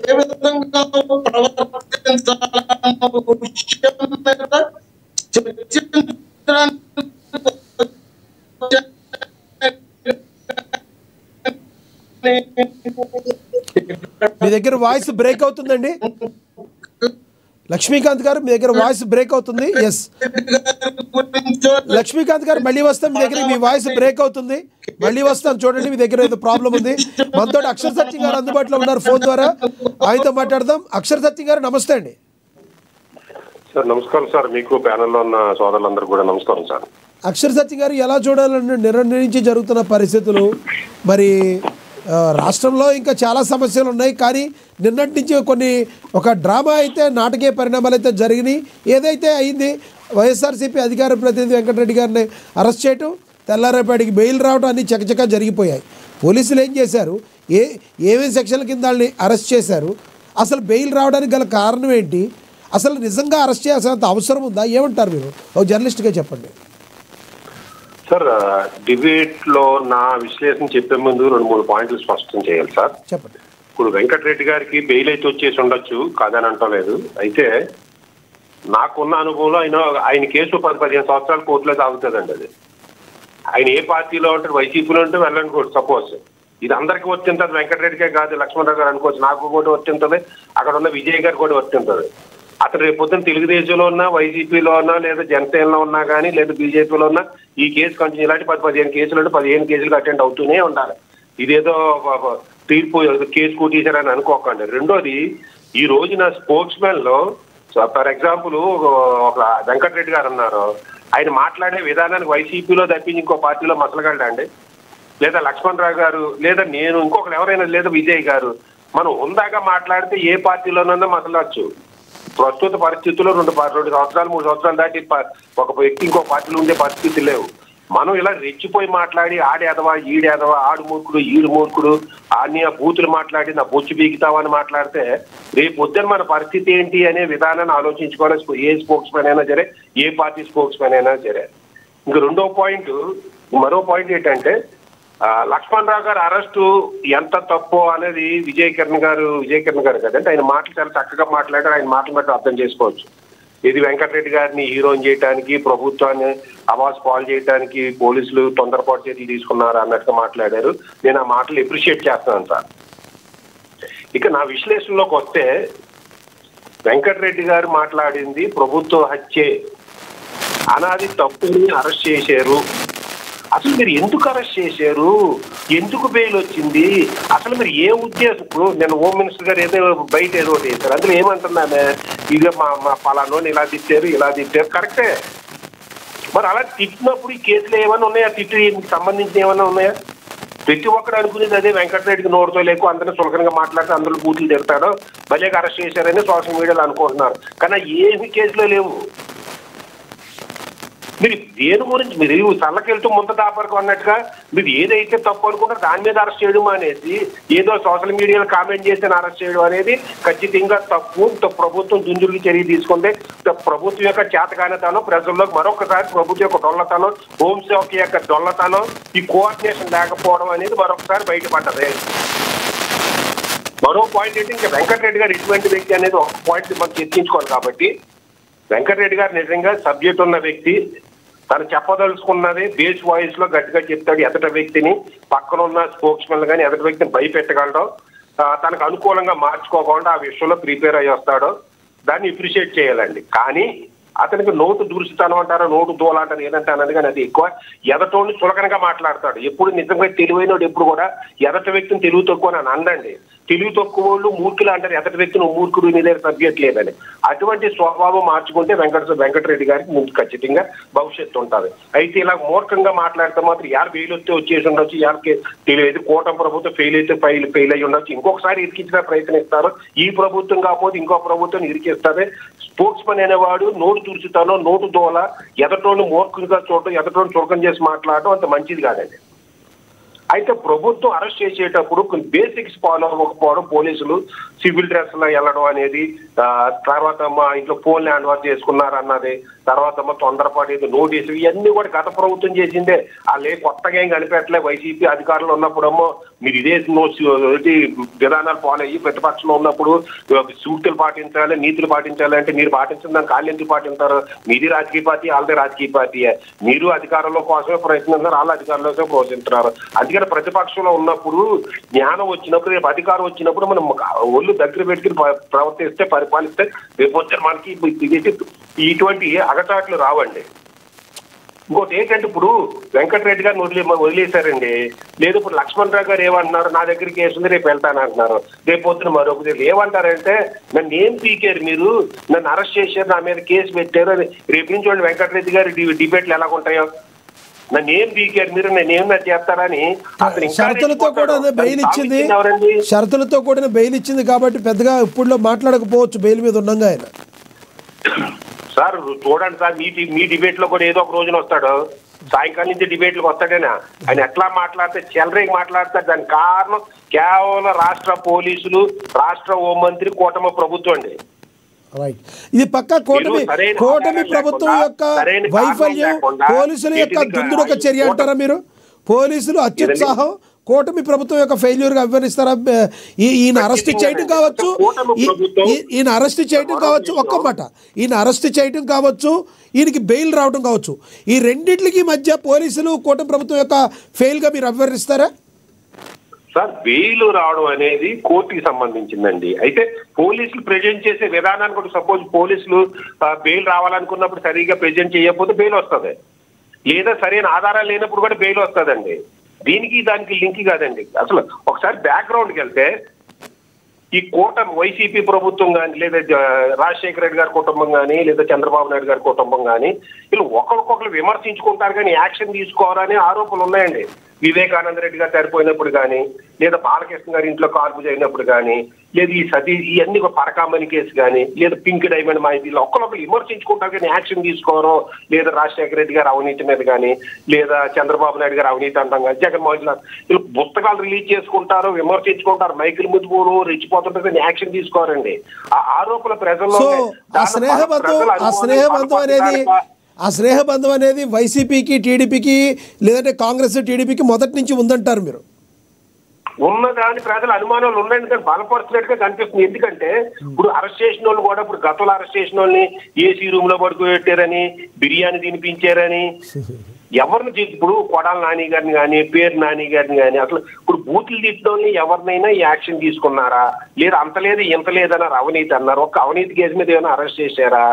ఏ విధంగా ప్రవర్తించాలన్న విషయం
మీ దగ్గర వాయిస్ బ్రేక్ అవుతుందండి లక్ష్మీకాంత్ గారు, మీ దగ్గర వాయిస్ బ్రేక్ అవుతుంది. ఎస్ లక్ష్మీకాంత్ గారు మళ్ళీ వస్తాం మీ దగ్గర, మీ వాయిస్ బ్రేక్ అవుతుంది, మళ్ళీ వస్తాం చూడండి, మీ దగ్గర ఏదో ప్రాబ్లం ఉంది. మనతో అక్షర సత్యం గారు అందుబాటులో ఉన్నారు ఫోన్ ద్వారా, ఆయనతో మాట్లాడదాం. అక్షర సత్యం గారు నమస్తే అండి.
సార్ నమస్కారం సార్, మీకు ప్యానెల్లో ఉన్న సోదరులందరూ కూడా నమస్కారం సార్.
అక్షర సత్యం గారు ఎలా చూడాలంటే నిర్ణయించి జరుగుతున్న పరిస్థితులు, మరి రాష్ట్రంలో ఇంకా చాలా సమస్యలు ఉన్నాయి, కానీ నిన్నటి నుంచి ఒక డ్రామా అయితే, నాటకీయ పరిణామాలు అయితే జరిగినాయి. ఏదైతే అయింది, వైఎస్ఆర్సీపీ అధికార ప్రతినిధి వెంకటరెడ్డి గారిని అరెస్ట్ చేయటం, తెల్లారేపాటికి బెయిల్ రావడం అన్నీ చకచకా జరిగిపోయాయి. పోలీసులు ఏం చేశారు, ఏమేమి సెక్షన్ల కింద వాళ్ళని అరెస్ట్ చేశారు, అసలు బెయిల్ రావడానికి గల కారణం ఏంటి, అసలు నిజంగా అరెస్ట్ చేయాల్సినంత అవసరం ఉందా, ఏమంటారు మీరు ఒక జర్నలిస్ట్గా చెప్పండి.
సార్ డిబేట్ లో నా విశ్లేషణ చెప్పే ముందు 2-3 పాయింట్లు స్పష్టం చేయాలి సార్.
చెప్పండి.
ఇప్పుడు వెంకటరెడ్డి గారికి బెయిల్ అయితే వచ్చేసి ఉండొచ్చు, కాదని అంటలేదు. అయితే నాకున్న అనుభవంలో ఆయన కేసు 10-15 సంవత్సరాల కోర్టులో సాగుతుందండి. అది ఆయన ఏ పార్టీలో ఉంటారు, వైసీపీలో ఉంటే వెళ్ళనుకోండి సపోజ్, ఇది అందరికీ వర్తింటుంది, వెంకటరెడ్డికే కాదు, లక్ష్మణరావు గారు అనుకోవచ్చు, నాకు కూడా వర్తింటుంది, అక్కడ ఉన్న విజయ్ గారు కూడా వర్తింటుంది. అతను రేపు పొద్దున్న తెలుగుదేశంలో ఉన్నా, వైసీపీలో ఉన్నా, లేదా జనసేనలో ఉన్నా కానీ, లేదా బీజేపీలో ఉన్నా ఈ కేసు కంటిన్యూ, ఇలాంటి 10-15 కేసులు అంటే 15 కేసులకు అటెండ్ అవుతూనే ఉండాలి. ఇదేదో తీర్పు కేసు కూటీశారని అనుకోకండి. రెండోది, ఈ రోజున స్పోర్ట్స్ మెన్ లో ఫర్ ఎగ్జాంపుల్ ఒక వెంకటరెడ్డి గారు ఉన్నారు, ఆయన మాట్లాడే విధానానికి వైసీపీలో తప్పించి ఇంకో పార్టీలో మసలగలడండి, లేదా లక్ష్మణరావు గారు, లేదా నేను, ఇంకొకరు ఎవరైనా, లేదా విజయ్ గారు, మనం ఉందాక మాట్లాడితే ఏ పార్టీలోనన్నా మసలవచ్చు. ప్రస్తుత పరిస్థితుల్లో 2 సంవత్సరాలు 3 సంవత్సరాలు దాటి ఒక వ్యక్తి ఇంకో పార్టీలో ఉండే పరిస్థితి లేవు. మనం ఇలా రెచ్చిపోయి మాట్లాడి ఆడేదవా ఈడేదవా, ఆడు మూర్ఖుడు ఈడు మూర్ఖుడు అన్ని బూతులు మాట్లాడి నా బొచ్చు బీగుతావని మాట్లాడితే రేపు పొద్దున మన పరిస్థితి ఏంటి అనే విధానాన్ని ఆలోచించుకోవాలి. ఏ స్పోక్స్ మ్యాన్ అయినా సరే, ఏ పార్టీ స్పోక్స్ మ్యాన్ అయినా సరే. ఇంక మరో పాయింట్ ఏంటంటే లక్ష్మణరావు గారు అరెస్టు ఎంత తప్పు అనేది విజయ్ కిరణ్ గారు కదంటే ఆయన మాటలు చాలా చక్కగా మాట్లాడారు. ఆయన మాటలు బట్టి అర్థం చేసుకోవచ్చు. ఇది వెంకటరెడ్డి గారిని హీరోని చేయడానికి, ప్రభుత్వాన్ని అవాజ్ పాలు చేయడానికి పోలీసులు తొందరపాటు చర్యలు తీసుకున్నారు అన్నట్టుగా మాట్లాడారు. నేను ఆ మాటలు అప్రిషియేట్ చేస్తున్నాను సార్. ఇక నా విశ్లేషణలోకి వస్తే, వెంకటరెడ్డి గారు మాట్లాడింది ప్రభుత్వ హత్యే, అనాది తప్పుని అరెస్ట్ చేశారు అసలు మీరు ఎందుకు అరెస్ట్ చేశారు, ఎందుకు బెయిల్ వచ్చింది, అసలు మీరు ఏ ఉద్దేశం? ఇప్పుడు నేను హోమ్ మినిస్టర్ గారు ఏదో బయట ఏదో ఒకటి చేశారు, అందులో ఏమంటున్నానే ఇదే మా పలానోని ఇలా తిట్టారు కరెక్టే. మరి అలా తిట్టినప్పుడు ఈ కేసులు ఏమైనా ఉన్నాయా, తిట్టి సంబంధించిన ఏమైనా ఉన్నాయా? ప్రతి ఒక్కరు అనుకునేది అదే, వెంకటరెడ్డికి నోరుతో లేకు అందరినీ చులకనగా మాట్లాడితే అందరూ బూతులు తిడతాడో భలే అరెస్ట్ చేశారని సోషల్ మీడియాలో అనుకుంటున్నారు. కానీ ఏమి కేసులో లేవు. మీరు దేని గురించి మీరు చల్లకెళ్తూ ముంత దాపరకు అన్నట్టుగా మీరు ఏదైతే తప్పు అనుకుంటారో దాని మీద అరెస్ట్ చేయడం అనేది, ఏదో సోషల్ మీడియాలో కామెంట్ చేస్తే అరెస్ట్ చేయడం అనేది ఖచ్చితంగా తప్పు. ప్రభుత్వం దుందుడికి చర్య తీసుకుంటే ప్రభుత్వం యొక్క చేతగానితనం, ప్రజల్లోకి మరొకసారి ప్రభుత్వం యొక్క డొల్లతనం, హోంశాఖ యొక్క డొల్లతనం, ఈ కోఆర్డినేషన్ లేకపోవడం అనేది మరొకసారి బయటపడ్డది. మరో పాయింట్ ఏంటి, ఇంకా వెంకటరెడ్డి గారు ఇటువంటి వ్యక్తి అనేది ఒక పాయింట్ మనం చర్చించుకోవాలి. కాబట్టి వెంకటరెడ్డి గారు నిజంగా సబ్జెక్ట్ ఉన్న వ్యక్తి, తను చెప్పదలుచుకున్నది బేస్ వాయిస్ లో గట్టిగా చెప్తాడు. ఎదట వ్యక్తిని, పక్కన ఉన్న స్పోక్స్ మెన్ కానీ ఎదట వ్యక్తిని భయపెట్టగలడు, తనకు అనుకూలంగా మార్చుకోకుండా ఆ విషయంలో ప్రిపేర్ అయ్యి వస్తాడు. దాన్ని అప్రిషియేట్ చేయాలండి. కానీ అతనికి నోటు దూరుస్తాను అంటారా, నోటు దోలాంటారు ఏదంటే అన్నది, కానీ అది ఎక్కువ ఎదటోని చులకనగా మాట్లాడతాడు. ఎప్పుడు నిజంగా తెలివైనోడు ఎప్పుడు కూడా ఎదట వ్యక్తిని తెలివి తక్కువ అని అందండి. తెలివి తక్కువ వాళ్ళు మూర్ఖులు అంటారు, ఎదటి వ్యక్తిని మూర్ఖుడు మీద సబ్జెక్ట్ లేదని. అటువంటి స్వభావం మార్చుకుంటే వెంకటరెడ్డి గారికి ముందు ఖచ్చితంగా భవిష్యత్తు ఉంటుంది. అయితే ఇలా మూర్ఖంగా మాట్లాడితే మాత్రం యారు బెయిల్ వస్తే వచ్చేసి ఉండొచ్చు, యారికి తెలియదు. కూటమి ప్రభుత్వం ఫెయిల్ అయితే ఫెయిల్ అయ్యి ఉండొచ్చు, ఇంకొకసారి ఇరికించిన ప్రయత్నిస్తారు. ఈ ప్రభుత్వం కాకపోతే ఇంకో ప్రభుత్వం ఇరికిస్తారు. స్పోర్ట్స్ మెన్ అనేవాడు నోటు తుడుచుతానో, నోటు దోల, ఎదటోని మూర్ఖులుగా చూడటం, ఎదటోని చులకం చేసి మాట్లాడటం అంత మంచిది కాదండి. అయితే ప్రభుత్వం అరెస్ట్ చేసేటప్పుడు కొన్ని బేసిక్స్ ఫాలో అవ్వకపోవడం, పోలీసులు సివిల్ డ్రెస్ లో వెళ్ళడం అనేది, తర్వాత మా ఇంట్లో ఫోన్ హ్యాండ్ ఓవర్ చేసుకున్నారు అన్నది, తర్వాత తొందరపాటు ఏదో నోటీసు, ఇవన్నీ కూడా గత ప్రభుత్వం చేసిందే. వాళ్ళే కొత్తగా ఏం కనిపెట్టలే. వైసీపీ అధికారులు ఉన్నప్పుడేమో మీరు ఇదే విధానాలు ఫాలో అయ్యి ప్రతిపక్షంలో ఉన్నప్పుడు సూక్తులు పాటించాలి, నీతులు పాటించాలి అంటే మీరు పాటించిన దానికి వాళ్ళు ఎందుకు పాటించారు? మీది రాజకీయ పార్టీ, వాళ్ళదే రాజకీయ పార్టీ. మీరు అధికారంలో కోసమే ప్రయత్నిస్తున్నారు, వాళ్ళు అధికారంలో ప్రోత్సహిస్తున్నారు. అందుకని ప్రతిపక్షంలో ఉన్నప్పుడు జ్ఞానం వచ్చినప్పుడు, రేపు అధికారం వచ్చినప్పుడు మనం ఒళ్ళు దగ్గర పెట్టుకుని ప్రవర్తిస్తే, పరిపాలిస్తే రేపు వచ్చే మనకి ఇటువంటి అగచాట్లు రావండి. ఇంకోటి ఏంటంటే, ఇప్పుడు వెంకటరెడ్డి గారిని వదిలేశారండి. లేదు ఇప్పుడు లక్ష్మణ్ రావు గారు ఏమంటున్నారు, నా దగ్గర కేసు ఉంది రేపు వెళ్తాను అంటున్నారు. రేపు పొద్దున మరొక ఏమంటారంటే, నన్ను ఏం పీకారు మీరు, నన్ను అరెస్ట్ చేశారు, నా మీద కేసు పెట్టారు అని రేపు నుంచి వాళ్ళు వెంకటరెడ్డి గారి డిబేట్లు ఎలాగుంటాయో, నన్ను ఏం పీకారు మీరు, నన్ను ఏం చేస్తారని.
షరతులతో కూడా బెయిల్ ఇచ్చింది, షరతులతో కూడా బెయిల్ ఇచ్చింది కాబట్టి పెద్దగా ఇప్పుడులో మాట్లాడకపోవచ్చు బెయిల్ మీద ఉండగా. ఆయన
సార్ చూడండి సార్, మీ డిబేట్ లో కూడా ఏదో ఒక రోజున వస్తాడు, సాయంకాలం నుంచి డిబేట్లకు వస్తాడేనా. ఆయన ఎట్లా మాట్లాడితే చెలరేకి మాట్లాడతాడు. దానికి కారణం కేవలం రాష్ట్ర పోలీసులు, రాష్ట్ర హోంమంత్రి, కూటమి ప్రభుత్వం అండి.
ఇది పక్క కూటమి ప్రభుత్వం యొక్క వైఫల్యం, పోలీసుల యొక్క దుందుడుక చర్య అంటారా మీరు? పోలీసులు అత్యుత్సాహం కూటమి ప్రభుత్వం యొక్క ఫెయిల్యూర్ గా అభివర్ణిస్తారా? ఈయన అరెస్ట్ చేయడం కావచ్చు, ఈయన అరెస్ట్ చేయడం కావచ్చు, ఒక్క మాట, ఈయన అరెస్ట్ చేయడం కావచ్చు, ఈయనకి బెయిల్ రావడం కావచ్చు, ఈ రెండింటికి మధ్య పోలీసులు కూటమి ప్రభుత్వం యొక్క ఫెయిల్ గా మీరు అభివర్ణిస్తారా?
సార్ బెయిల్ రావడం అనేది కోర్టుకి సంబంధించిందండి. అయితే పోలీసులు ప్రెజెంట్ చేసే విధానాన్ని కూడా, సపోజ్ పోలీసులు బెయిల్ రావాలనుకున్నప్పుడు సరిగ్గా ప్రెజెంట్ చేయకపోతే బెయిల్ వస్తుంది, లేదా సరైన ఆధారాలు లేనప్పుడు కూడా బెయిల్ వస్తుందండి. దీనికి దానికి లింక్ కాదండి. అసలు ఒకసారి బ్యాక్గ్రౌండ్కి వెళ్తే, ఈ కూటమి వైసీపీ ప్రభుత్వం కానీ, లేదా రాజశేఖర రెడ్డి గారి కుటుంబం కానీ, లేదా చంద్రబాబు నాయుడు గారి కుటుంబం కానీ, వీళ్ళు ఒకరికొకరు విమర్శించుకుంటారు కానీ యాక్షన్ తీసుకోవాలని ఆరోపణలు ఉన్నాయండి. వివేకానంద రెడ్డి గారు చనిపోయినప్పుడు కానీ, లేదా బాలకృష్ణ గారి ఇంట్లో కాల్పు జరిగినప్పుడు కానీ, లేదా ఈ ఇవన్నీ పరకామణి కేసు కానీ, లేదా పింక్ డైమండ్ మాహితీలో ఒకరొకరు విమర్శించుకుంటారు కానీ యాక్షన్ తీసుకోరో, లేదా రాజశేఖర రెడ్డి గారు అవినీతి మీద కానీ, లేదా చంద్రబాబు నాయుడు గారు అవినీతి అంటాం కానీ, జగన్మోహన్ రెడ్డి వీళ్ళు పుస్తకాలు రిలీజ్ చేసుకుంటారు, విమర్శించుకుంటారు, మైకులు ముద్దుకోరు, రెచ్చిపోతుంటారు కానీ యాక్షన్ తీసుకోరండి. ఆ ఆరోపణ ప్రజల్లో
ఆ స్నేహబంధం అనేది వైసీపీకి, టీడీపీకి, లేదంటే కాంగ్రెస్ టీడీపీకి మొదటి నుంచి ఉందంటారు మీరు?
ఉన్నదాని ప్రజల అనుమానాలు ఉన్నాయని కానీ బలపరుస్తున్నట్టుగా కనిపిస్తుంది. ఎందుకంటే ఇప్పుడు అరెస్ట్ చేసిన వాళ్ళు కూడా, ఇప్పుడు గతంలో అరెస్ట్ చేసిన వాళ్ళని ఏసీ రూమ్ లో పడుకోబెట్టారని, బిర్యానీ తినిపించారని, ఎవరిని ఇప్పుడు కొడాల నాని గారిని కానీ, పేరు నాని గారిని కానీ, అసలు ఇప్పుడు బూతులు తిట్టడం ఎవరినైనా యాక్షన్ తీసుకున్నారా? లేదా అంత లేదు ఇంత లేదన్నారు, అవినీతి అన్నారు. ఒక్క అవినీతి కేసు మీద ఏమైనా అరెస్ట్ చేశారా?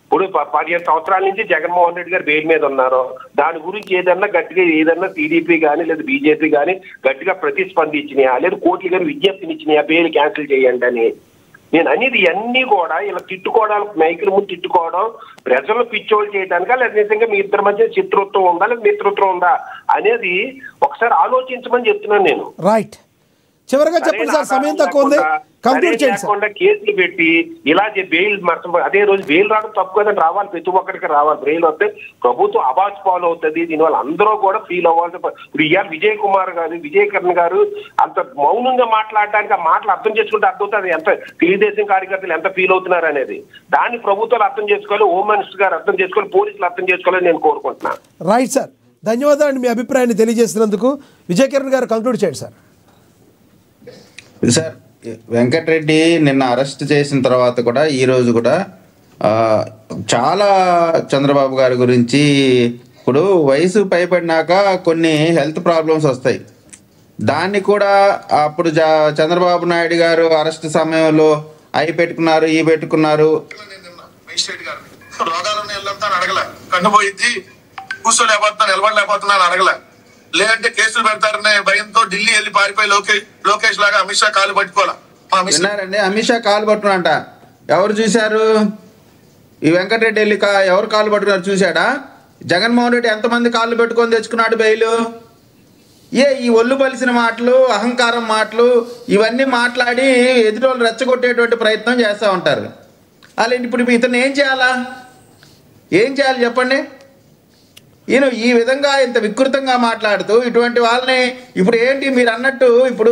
ఇప్పుడు 15 సంవత్సరాల నుంచి జగన్మోహన్ రెడ్డి గారు బెయిల్ మీద ఉన్నారు. దాని గురించి ఏదన్నా టీడీపీ కానీ లేదా బీజేపీ కానీ గట్టిగా ప్రతిస్పందించినాయా, లేదా కోర్టులు కానీ విజ్ఞప్తినిచ్చినాయా బెయిల్ క్యాన్సిల్ చేయండి అని? నేను అనేది అన్ని కూడా ఇలా తిట్టుకోవడానికి, మైకుల ముందు తిట్టుకోవడం, ప్రజలు పిచ్చోళ్ళు చేయడానికా, లేదా నిజంగా మీ ఇద్దరి మధ్య శత్రుత్వం ఉందా లేదా మిత్రత్వం ఉందా అనేది ఒకసారి ఆలోచించమని చెప్తున్నాను నేను.
రైట్, చివరిగా చెప్పండి సార్, సమయం తక్కువ ఉంది, కంప్లీట్ చేయండి సార్.
కేసులు పెట్టి ఇలా బెయిల్ అదే రోజు బెయిల్ రావడం తప్పు కదండి, రావాలి, ప్రతి ఒక్కరికి రావాలి. బెయిల్ వస్తే ప్రభుత్వం అబాచ్ పాలు అవుతుంది, దీనివల్ల అందరూ కూడా ఫీల్ అవ్వాలి. ఇప్పుడు ఇవాళ విజయ్ కుమార్ గారు, విజయ్ కిరణ్ గారు అంత మౌనంగా మాట్లాడడానికి, ఆ మాటలు అర్థం చేసుకుంటే అర్థమవుతుంది ఎంత తెలుగుదేశం కార్యకర్తలు ఎంత ఫీల్ అవుతున్నారు అనేది. దాన్ని ప్రభుత్వాలు అర్థం చేసుకోవాలి, హోమ్ మినిస్టర్ గారు అర్థం చేసుకోవాలి, పోలీసులు అర్థం చేసుకోవాలని నేను కోరుకుంటున్నాను.
రైట్ సార్, ధన్యవాదాలు మీ అభిప్రాయాన్ని తెలియజేసినందుకు. విజయ్ కిరణ్ గారు కంక్లూడ్ చేయండి సార్.
సార్, వెంకటరెడ్డి నిన్న అరెస్ట్ చేసిన తర్వాత కూడా ఈరోజు కూడా చాలా చంద్రబాబు గారి గురించి, ఇప్పుడు వయసు పైబడినాక కొన్ని హెల్త్ ప్రాబ్లమ్స్ వస్తాయి, దాన్ని కూడా అప్పుడు చంద్రబాబు నాయుడు గారు అరెస్ట్ సమయంలో అవి పెట్టుకున్నారు, ఈ పెట్టుకున్నారు.
రోగాలను అడగలే, కన్నుపోయింది, కూర్చోలేకపోతున్నా, నిలబడలేకపోతున్నా అడగలే, లేదంటే కేసులు పెడతారనే భయంతో ఢిల్లీ వెళ్ళి పారిపోయి లోకేష్ లాగా అమిత్ షా కాలు పట్టుకోవాలా.
విన్నారండి, అమిత్ షా కాలు పట్టుకున్నంట. ఎవరు చూశారు? ఈ వెంకటరెడ్డి వెళ్ళి ఎవరు కాలు పట్టుకున్నారు చూశాడా? జగన్మోహన్ రెడ్డి ఎంతమంది కాళ్ళు పెట్టుకొని తెచ్చుకున్నాడు బెయిలు? ఈ ఒళ్ళు పలిసిన మాటలు, అహంకారం మాటలు, ఇవన్నీ మాట్లాడి ఎదుటోళ్ళు రెచ్చగొట్టేటువంటి ప్రయత్నం చేస్తూ ఉంటారు. అలా ఇప్పుడు ఇతను ఏం చేయాలి చెప్పండి? ఈయన ఈ విధంగా ఇంత వికృతంగా మాట్లాడుతూ ఇటువంటి వాళ్ళని ఇప్పుడు ఏంటి మీరు అన్నట్టు, ఇప్పుడు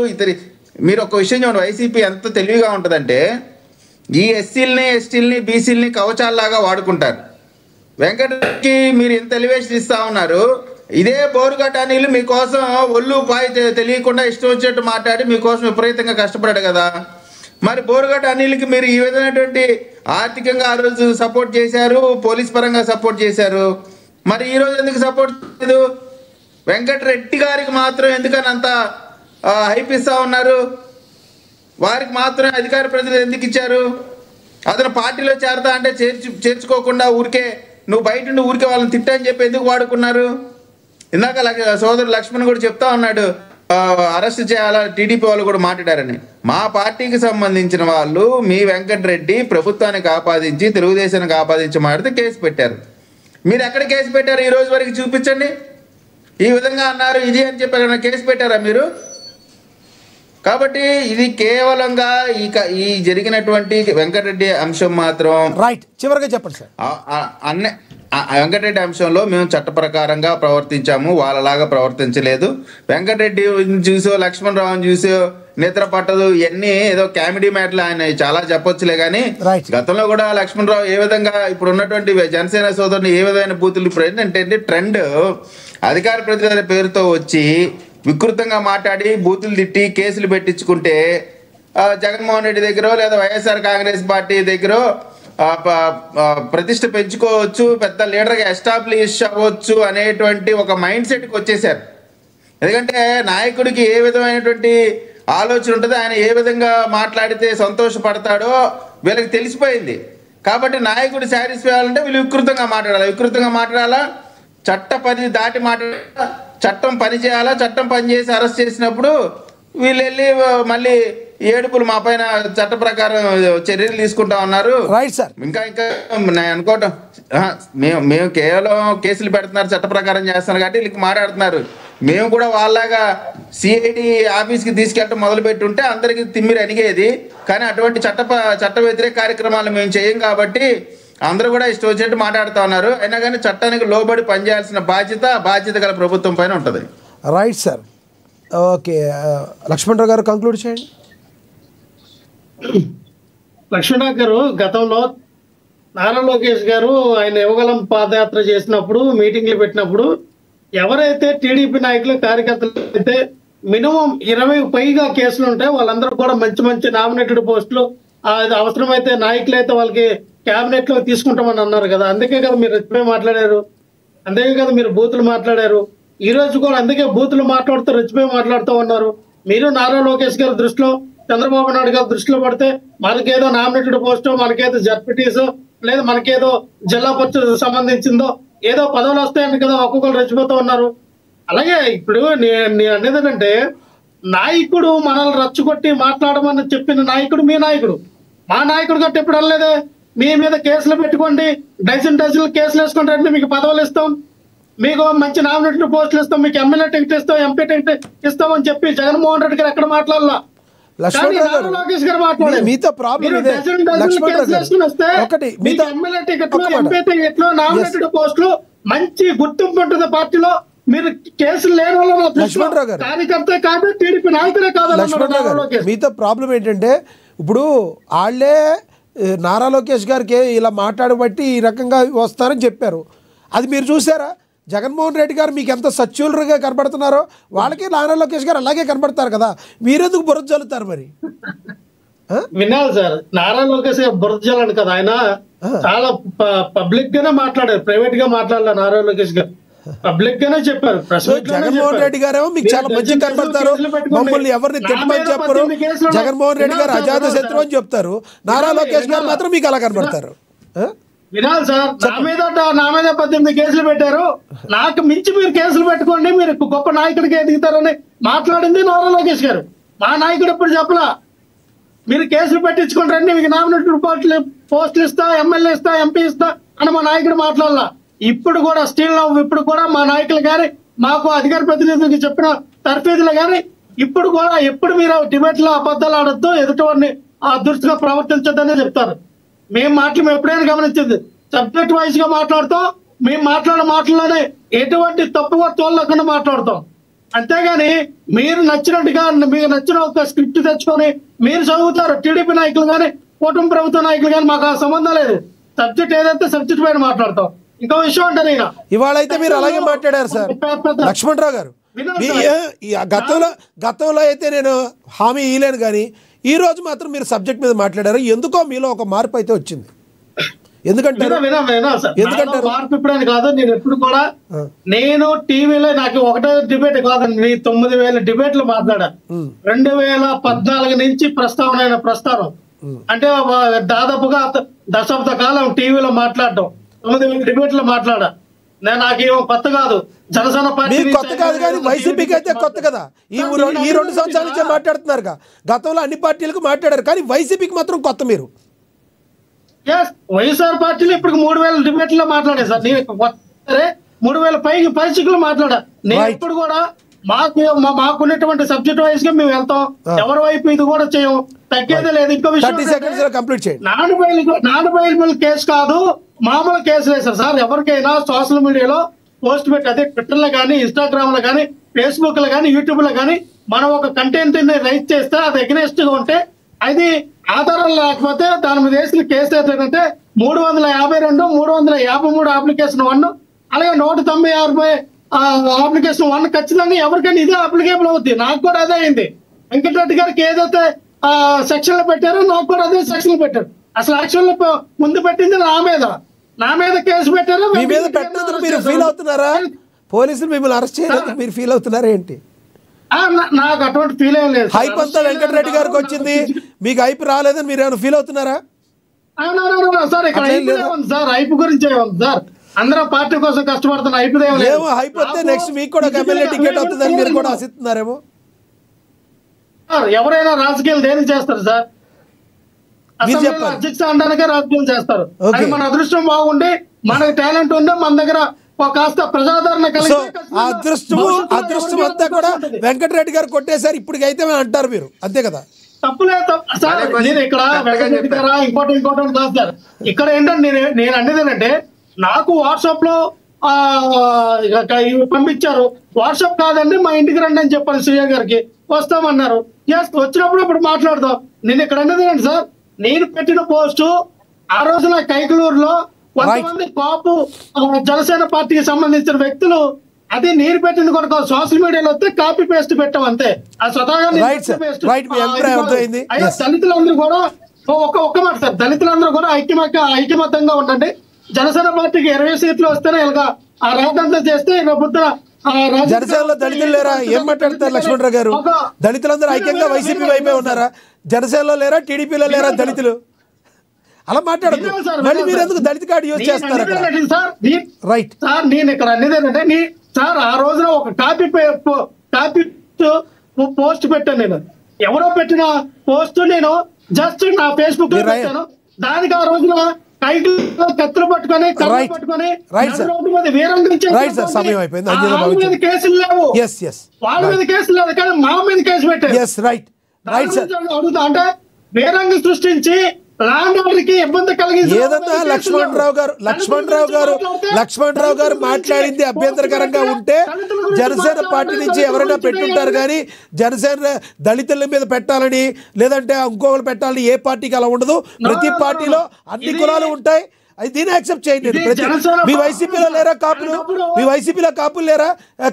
మీరు ఒక విషయం చూడండి, వైసీపీ ఎంత తెలివిగా ఉంటుందంటే ఈ ఎస్సీలని, ఎస్టీలని, బీసీలని కవచాల్లాగా వాడుకుంటారు. వెంకటరెడ్డికి మీరు ఇంత ఎలివేషన్ ఇస్తా ఉన్నారు, ఇదే బోరుగట్ట అనిలు మీకోసం ఒళ్ళు పాయి తెలియకుండా ఇష్టం వచ్చినట్టు మాట్లాడి మీకోసం విపరీతంగా కష్టపడాడు కదా. మరి బోరుగట్ట అనిల్కి మీరు ఈ విధమైనటువంటి ఆర్థికంగా ఆ రోజు సపోర్ట్ చేశారు, పోలీస్ పరంగా సపోర్ట్ చేశారు, మరి ఈరోజు ఎందుకు సపోర్ట్ చేయలేదు? వెంకటరెడ్డి గారికి మాత్రం ఎందుకని అంత హైప్ ఇస్తా ఉన్నారు? వారికి మాత్రమే అధికార ప్రతినిధి ఎందుకు ఇచ్చారు? అతను పార్టీలో చేరతా అంటే చేర్చుకోకుండా ఊరికే నువ్వు బయట నుండి ఊరికే వాళ్ళని తిట్టని చెప్పి ఎందుకు వాడుకున్నారు? ఇందాక సోదరుడు లక్ష్మణ్ కూడా చెప్తా ఉన్నాడు, అరెస్ట్ చేయాలా, టీడీపీ వాళ్ళు కూడా మాట్లాడారని. మా పార్టీకి సంబంధించిన వాళ్ళు మీ వెంకటరెడ్డి ప్రభుత్వానికి ఆపాదించి, తెలుగుదేశానికి ఆపాదించి మాట్లాడితే కేసు పెట్టారు. మీరు ఎక్కడ కేసు పెట్టారు? ఈ రోజు వరకు చూపించండి. ఈ విధంగా అన్నారు ఇది అని చెప్పి ఎక్కడ కేసు పెట్టారా మీరు? కాబట్టి ఇది కేవలంగా ఈ జరిగినటువంటి వెంకటరెడ్డి అంశం మాత్రం
రైట్. చివరిగా చెప్పండి సార్.
వెంకటరెడ్డి అంశంలో మేము చట్ట ప్రకారంగా ప్రవర్తించాము, వాళ్ళలాగా ప్రవర్తించలేదు. వెంకటరెడ్డి చూసో, లక్ష్మణరావుని చూసో నిద్ర పట్టదు, ఇవన్నీ ఏదో కామెడీ మ్యాట్లు ఆయన చాలా చెప్పొచ్చులే కానీ గతంలో కూడా లక్ష్మణరావు ఏ విధంగా ఇప్పుడు ఉన్నటువంటి జనసేన సోదరుని ఏ విధమైన బూతులు, ఇప్పుడు ఏంటంటే ట్రెండ్ అధికార ప్రతినిధుల పేరుతో వచ్చి వికృతంగా మాట్లాడి బూతులు తిట్టి కేసులు పెట్టించుకుంటే జగన్మోహన్ రెడ్డి దగ్గర లేదా వైఎస్ఆర్ కాంగ్రెస్ పార్టీ దగ్గర ప్రతిష్ట పెంచుకోవచ్చు, పెద్ద లీడర్గా ఎస్టాబ్లిష్ అవ్వచ్చు అనేటువంటి ఒక మైండ్ సెట్కి వచ్చేసారు. ఎందుకంటే నాయకుడికి ఏ విధమైనటువంటి ఆలోచన ఉంటుందో, ఆయన ఏ విధంగా మాట్లాడితే సంతోషపడతాడో వీళ్ళకి తెలిసిపోయింది. కాబట్టి నాయకుడు సాటిస్ఫై అవ్వాలంటే వీళ్ళు వికృతంగా మాట్లాడాలా, చట్ట పరిధి దాటి మాట్లాడాలా, చట్టం పని చేయాలా, చట్టం పని చేసి అరెస్ట్ చేసినప్పుడు వీళ్ళు వెళ్ళి మళ్ళీ ఏడుపులు మా పైన చట్ట ప్రకారం చర్యలు తీసుకుంటా ఉన్నారు. ఇంకా నేను అనుకోవటం మేము కేవలం కేసులు పెడుతున్నారు, చట్ట ప్రకారం చేస్తున్నారు కాబట్టి వీళ్ళకి మాట్లాడుతున్నారు. మేము కూడా వాళ్ళలాగా సిఐడి ఆఫీస్కి తీసుకెళ్ళటం మొదలుపెట్టి ఉంటే అందరికీ తిమ్మిరి అనిగేది. కానీ అటువంటి చట్ట వ్యతిరేక కార్యక్రమాలు మేము చేయం కాబట్టి అందరూ కూడా ఇష్టం వచ్చినట్టు మాట్లాడుతూ ఉన్నారు. అయినా కానీ చట్టానికి లోబడి పనిచేయాల్సిన బాధ్యత గల ప్రభుత్వం పైన ఉంటుంది.
Right sir. ఓకే, లక్ష్మణరావు గారు కంక్లూడ్ చేయండి.
లక్ష్మణరావు గారు, గతంలో నారా లోకేష్ గారు ఆయన యువగలం పాదయాత్ర చేసినప్పుడు, మీటింగ్లు పెట్టినప్పుడు ఎవరైతే టీడీపీ నాయకులు, కార్యకర్తలు అయితే మినిమం 20 పైగా కేసులు ఉంటాయి, వాళ్ళందరూ కూడా మంచి నామినేటెడ్ పోస్టులు, అవసరమైతే నాయకులు అయితే వాళ్ళకి క్యాబినెట్ లో తీసుకుంటామని అన్నారు కదా. అందుకే కదా మీరు రెచ్చిపోయి మాట్లాడారు, అందుకే కదా మీరు బూతులు మాట్లాడారు. ఈ రోజు కూడా అందుకే బూతులు మాట్లాడుతూ రెచ్చిపోయి మాట్లాడుతూ ఉన్నారు. మీరు నారా లోకేష్ గారి దృష్టిలో, చంద్రబాబు నాయుడు గారి దృష్టిలో పడితే మనకేదో నామినేటెడ్ పోస్టు, మనకేదో జడ్పీటీస్, లేదు మనకేదో జిల్లా పరిషత్ సంబంధించిందో ఏదో పదవులు వస్తాయని కదా ఒక్కొక్కరు రెచ్చిపోతూ ఉన్నారు. అలాగే ఇప్పుడు నేను అనేది ఏంటంటే నాయకుడు మనల్ని రచ్చుకొట్టి మాట్లాడమని చెప్పిన నాయకుడు మీ నాయకుడు. మా నాయకుడు గట్టి ఎప్పుడు అనలేదే మీ మీద కేసులు పెట్టుకోండి, డజన్లు కేసులు వేసుకుంటే రండి, మీకు పదవులు ఇస్తాం, మీకు మంచి నామినేటెడ్ పోస్టులు ఇస్తాం, మీకు ఎమ్మెల్యే టికెట్ ఇస్తాం, ఎంపీ టికెట్ ఇస్తామని చెప్పి జగన్మోహన్ రెడ్డి గారు ఎక్కడ మాట్లాడాల. లోకేష్ గారు మాట్లాడారు
మీతో ప్రాబ్లం ఇదే. ఒకటి మీతో
ఎమ్మెల్యే టికెట్ లో ఎంపీ టికెట్ లో నామినేటెడ్ పోస్టులు మంచి గుర్తింపు ఉంటుంది పార్టీలో. మీరు కేసులు లేని వల్ల కార్యకర్త కాదు, టీడీపీ నాయకులే కాదు.
మీతో ప్రాబ్లం ఏంటంటే ఇప్పుడు వాళ్ళే నారా లోకేష్ గారికి ఇలా మాట్లాడబట్టి ఈ రకంగా వస్తారని చెప్పారు. అది మీరు చూసారా? జగన్మోహన్ రెడ్డి గారు మీకు ఎంత సచ్యులుగా కనబడుతున్నారో వాళ్ళకి నారా లోకేష్ గారు అలాగే కనబడతారు కదా, మీరెందుకు బురద జల్లుతారు మరి?
వినాలి సార్, నారా లోకేష్ గారు బురద జల్లని కదా, ఆయన చాలా పబ్లిక్ గానే మాట్లాడారు, ప్రైవేట్ గా మాట్లాడలే. నారా లోకేష్ గారు పబ్లిక్ గానే చెప్పారు.
జగన్మోహన్ రెడ్డి గారేమో మీకు చాలా మంచిగా కనబడతారు, మమ్మల్ని ఎవరిని తిట్టమని చెప్పరు. జగన్మోహన్ రెడ్డి గారు అజాత శత్రువు అని చెప్తారు, నారా లోకేష్ గారు మాత్రం మీకు అలా కనబడతారు.
వినాలి సార్, నా మీద 18 కేసులు పెట్టారు, నాకు మించి మీరు కేసులు పెట్టుకోండి, మీరు గొప్ప నాయకుడికి ఎదుగుతారని మాట్లాడింది నారా లోకేష్ గారు. మా నాయకుడు ఎప్పుడు చెప్పలా మీరు కేసులు పెట్టించుకుంటారండి, మీకు నామినేటెడ్ పోస్టులు ఇస్తా, ఎమ్మెల్యే ఇస్తా, ఎంపీ ఇస్తా అని మా నాయకుడు మాట్లాడాల. ఇప్పుడు కూడా స్టిల్ ఇప్పుడు కూడా మా నాయకులు కానీ మాకు అధికార ప్రతినిధులకి చెప్పిన తర్ఫీదులు కానీ ఇప్పుడు కూడా ఎప్పుడు మీరు డిబేట్ లో అబద్ధాలు ఆడద్దు, ఎదుటివారిని దురుసుగా ప్రవర్తించొద్దనే చెప్తారు. మేము ఎప్పుడైనా గమనించింది సబ్జెక్ట్ వైజ్ గా మాట్లాడుతాం, మేము మాట్లాడే మాటల్లోనే ఎటువంటి తప్పుగా తోలకుండా మాట్లాడతాం. అంతేగాని మీరు నచ్చినట్టుగా మీకు నచ్చిన ఒక స్క్రిప్ట్ తెచ్చుకొని మీరు చదువుతారు. టీడీపీ నాయకులు కానీ కుటుంబ ప్రభుత్వ నాయకులు కానీ మాకు ఆ సంబంధం లేదు. సబ్జెక్ట్ ఏదైతే సబ్జెక్ట్ పైన మాట్లాడతాం. ఇంకో విషయం అంటే
ఇవాళ అయితే మీరు అలాగే మాట్లాడారు సార్ లక్ష్మణరావు గారు. గతంలో అయితే నేను హామీ ఇయ్యలేను కానీ ఈ రోజు మాత్రం మీరు సబ్జెక్ట్ మీద మాట్లాడారు. ఎందుకో మీలో ఒక మార్పు అయితే వచ్చింది. ఎందుకంటే
మార్పు ఇప్పుడని కాదు, నేను ఎప్పుడు కూడా నేను టీవీలో నాకు ఒకటే డిబేట్ కాదండి, 9,000 డిబేట్లు మాట్లాడా. 2014 నుంచి ప్రస్తావన అంటే దాదాపుగా దశాబ్ద కాలం టీవీలో మాట్లాడటం, 9,000 డిబేట్లు మాట్లాడా. నాకేమో కొత్త కాదు, జనసేన పార్టీ
కొత్త కాదు కానీ వైసీపీకి అయితే కొత్త కదా. ఈ 2 సంవత్సరాల నుంచే మాట్లాడుతున్నారు. గతంలో అన్ని పార్టీలకు మాట్లాడారు కానీ వైసీపీకి మాత్రం కొత్త. మీరు
వైఎస్ఆర్ పార్టీలో ఇప్పుడు 3,000 డిబేట్లో మాట్లాడే సార్. నేను 3,000 పైకి పరిస్థితులు మాట్లాడా. నేను ఇప్పుడు కూడా మాకున్నటువంటి సబ్జెక్ట్ వైజ్ గా మేము వెళ్తాం, ఎవరి వైపు ఇది కూడా చేయం, తగ్గేదే లేదు. ఇంకో విషయం, నాన్ బెయిలబుల్ కేసు కాదు, మామూలు కేసు వేశారు సార్. ఎవరికైనా సోషల్ మీడియాలో పోస్ట్ పెట్టి, అదే ట్విట్టర్ లో కానీ, ఇన్స్టాగ్రామ్ లో కానీ, ఫేస్బుక్ లో కానీ, యూట్యూబ్ లో కానీ మనం ఒక కంటెంట్ రైట్ చేస్తే అది ఎగ్నెస్ట్ గా ఉంటే అది ఆధారం లేకపోతే దాని మీద వేసిన కేసు ఏంటంటే 352, 353 అప్లికేషన్ 1, అలాగే 196 అప్లికేషన్ 1 ఖచ్చితంగా ఎవరికైనా ఇదే అప్లికేబుల్ అవుద్ది. నాకు కూడా అదే అయింది. వెంకటరెడ్డి గారికి ఏదైతే సెక్షన్ లో పెట్టారో నాకు కూడా అదే సెక్షన్ పెట్టారు. అసలు యాక్చువల్ ముందు పెట్టింది నా మీద కేసు పెట్టారు.
మీ మీద పెట్టినందుకు మీరు ఫీల్ అవుతున్నారా? పోలీసులు మిమ్మల్ని అరెస్ట్ చేయడానికి మీరు ఫీల్ అవుతున్నారా ఏంటి?
నాకు అటువంటి ఫీల్ ఏం లేదు.
హైప్ అంతా వెంకటరెడ్డి గారికి వచ్చింది, మీకు హైప్ రాలేదని మీరు ఏమైనా ఫీల్ అవుతున్నారా?
సార్ ఇక్కడ సార్ హైప్ గురించి సార్, అందరూ పార్టీ కోసం కష్టపడుతున్న
ఏమో హైప్ వస్తే నెక్స్ట్ మీకు కూడా ఎమ్మెల్యే టికెట్ వస్తుందని మీరు కూడా ఆశిస్తున్నారేమో.
ఎవరైనా రాజకీయాలు దేనికి చేస్తారు సార్? అధ్యక్ష అనడానికే రాజకీయం చేస్తారు. అది మన అదృష్టం బాగుండి మనకి టాలెంట్ ఉంటే మన దగ్గర కాస్త ప్రజాదరణ కలిగి
అదృష్టం అంతా కూడా వెంకటరెడ్డి గారు కొట్టేశారు ఇప్పటికైతే అంటారు మీరు, అంతే కదా?
తప్పులేదు సార్. నేను ఇక్కడ వెంకటరెడ్డి గారా ఇంకోటి కాదు సార్. ఇక్కడ ఏంటంటే నేను అనేది ఏంటంటే నాకు వాట్సాప్ లో పంపించారు. వాట్సాప్ కాదండి మా ఇంటికి రండి అని చెప్పాను సీఏ గారికి, వస్తామన్నారు. వచ్చినప్పుడు ఇప్పుడు మాట్లాడదాం. నేను ఇక్కడ అనేది ఏంటి సార్, నేను పెట్టిన పోస్టు ఆ రోజున కైకలూరులో కొంతమంది కాపు జనసేన పార్టీకి సంబంధించిన వ్యక్తులు, అది నేను పెట్టింది కూడా సోషల్ మీడియాలో వస్తే కాపీ పేస్ట్ పెట్టాం అంతే. ఆ స్వతహాగా దళితులందరూ కూడా ఒక్క మాట సార్, దళితులందరూ కూడా ఐక్యమత్యంగా ఉండండి. జనసేన పార్టీకి 20 సీట్లు వస్తేనే ఇలాగా ఆ రాజంతా చేస్తే పొద్దున
జనసేనలో దళితులు లేరా? ఏం మాట్లాడతారు లక్ష్మణరావు గారు? దళితులందరూ ఐక్యంగా వైసీపీ వైపే ఉన్నారా? జనసేనలో లేరా, టీడీపీలో లేరా దళితులు? అలా మాట్లాడద్దు. మళ్ళీ మీరు ఎందుకు దళిత కార్డు యూజ్ చేస్తారు? రైట్
సార్, నేను ఇక్కడ అనేది ఏంటంటే సార్, ఆ రోజున ఒక కాపీ పోస్ట్ పెట్టాను. నేను ఎవరో పెట్టిన పోస్ట్ నేను జస్ట్ నా ఫేస్బుక్ లో పెట్టాను. దానికి ఆ రోజున కత్తులు పట్టుకొని కేసులు లేవు, వాళ్ళ మీద కేసులు లేదు, కానీ మా మీద కేసు పెట్టారు. అడుగుతా అంటే వేరంగా సృష్టించి ల్యాండ్ ఆర్డర్ కి ఇబ్బంది కలిగింది
ఏదన్నా లక్ష్మణరావు గారు మాట్లాడింది అభ్యంతరకరంగా ఉంటే జనసేన పార్టీ నుంచి ఎవరైనా పెట్టుంటారు. కానీ జనసేన దళితుల మీద పెట్టాలని లేదంటే ఇంకొకరు పెట్టాలని ఏ పార్టీకి అలా ఉండదు. ప్రతి పార్టీలో అన్ని కులాలు ఉంటాయి. అది దీన్ని యాక్సెప్ట్ చేయండి. మీ వైసీపీలో లేరా కాపులు? మీ వైసీపీలో కాపులు లేరా?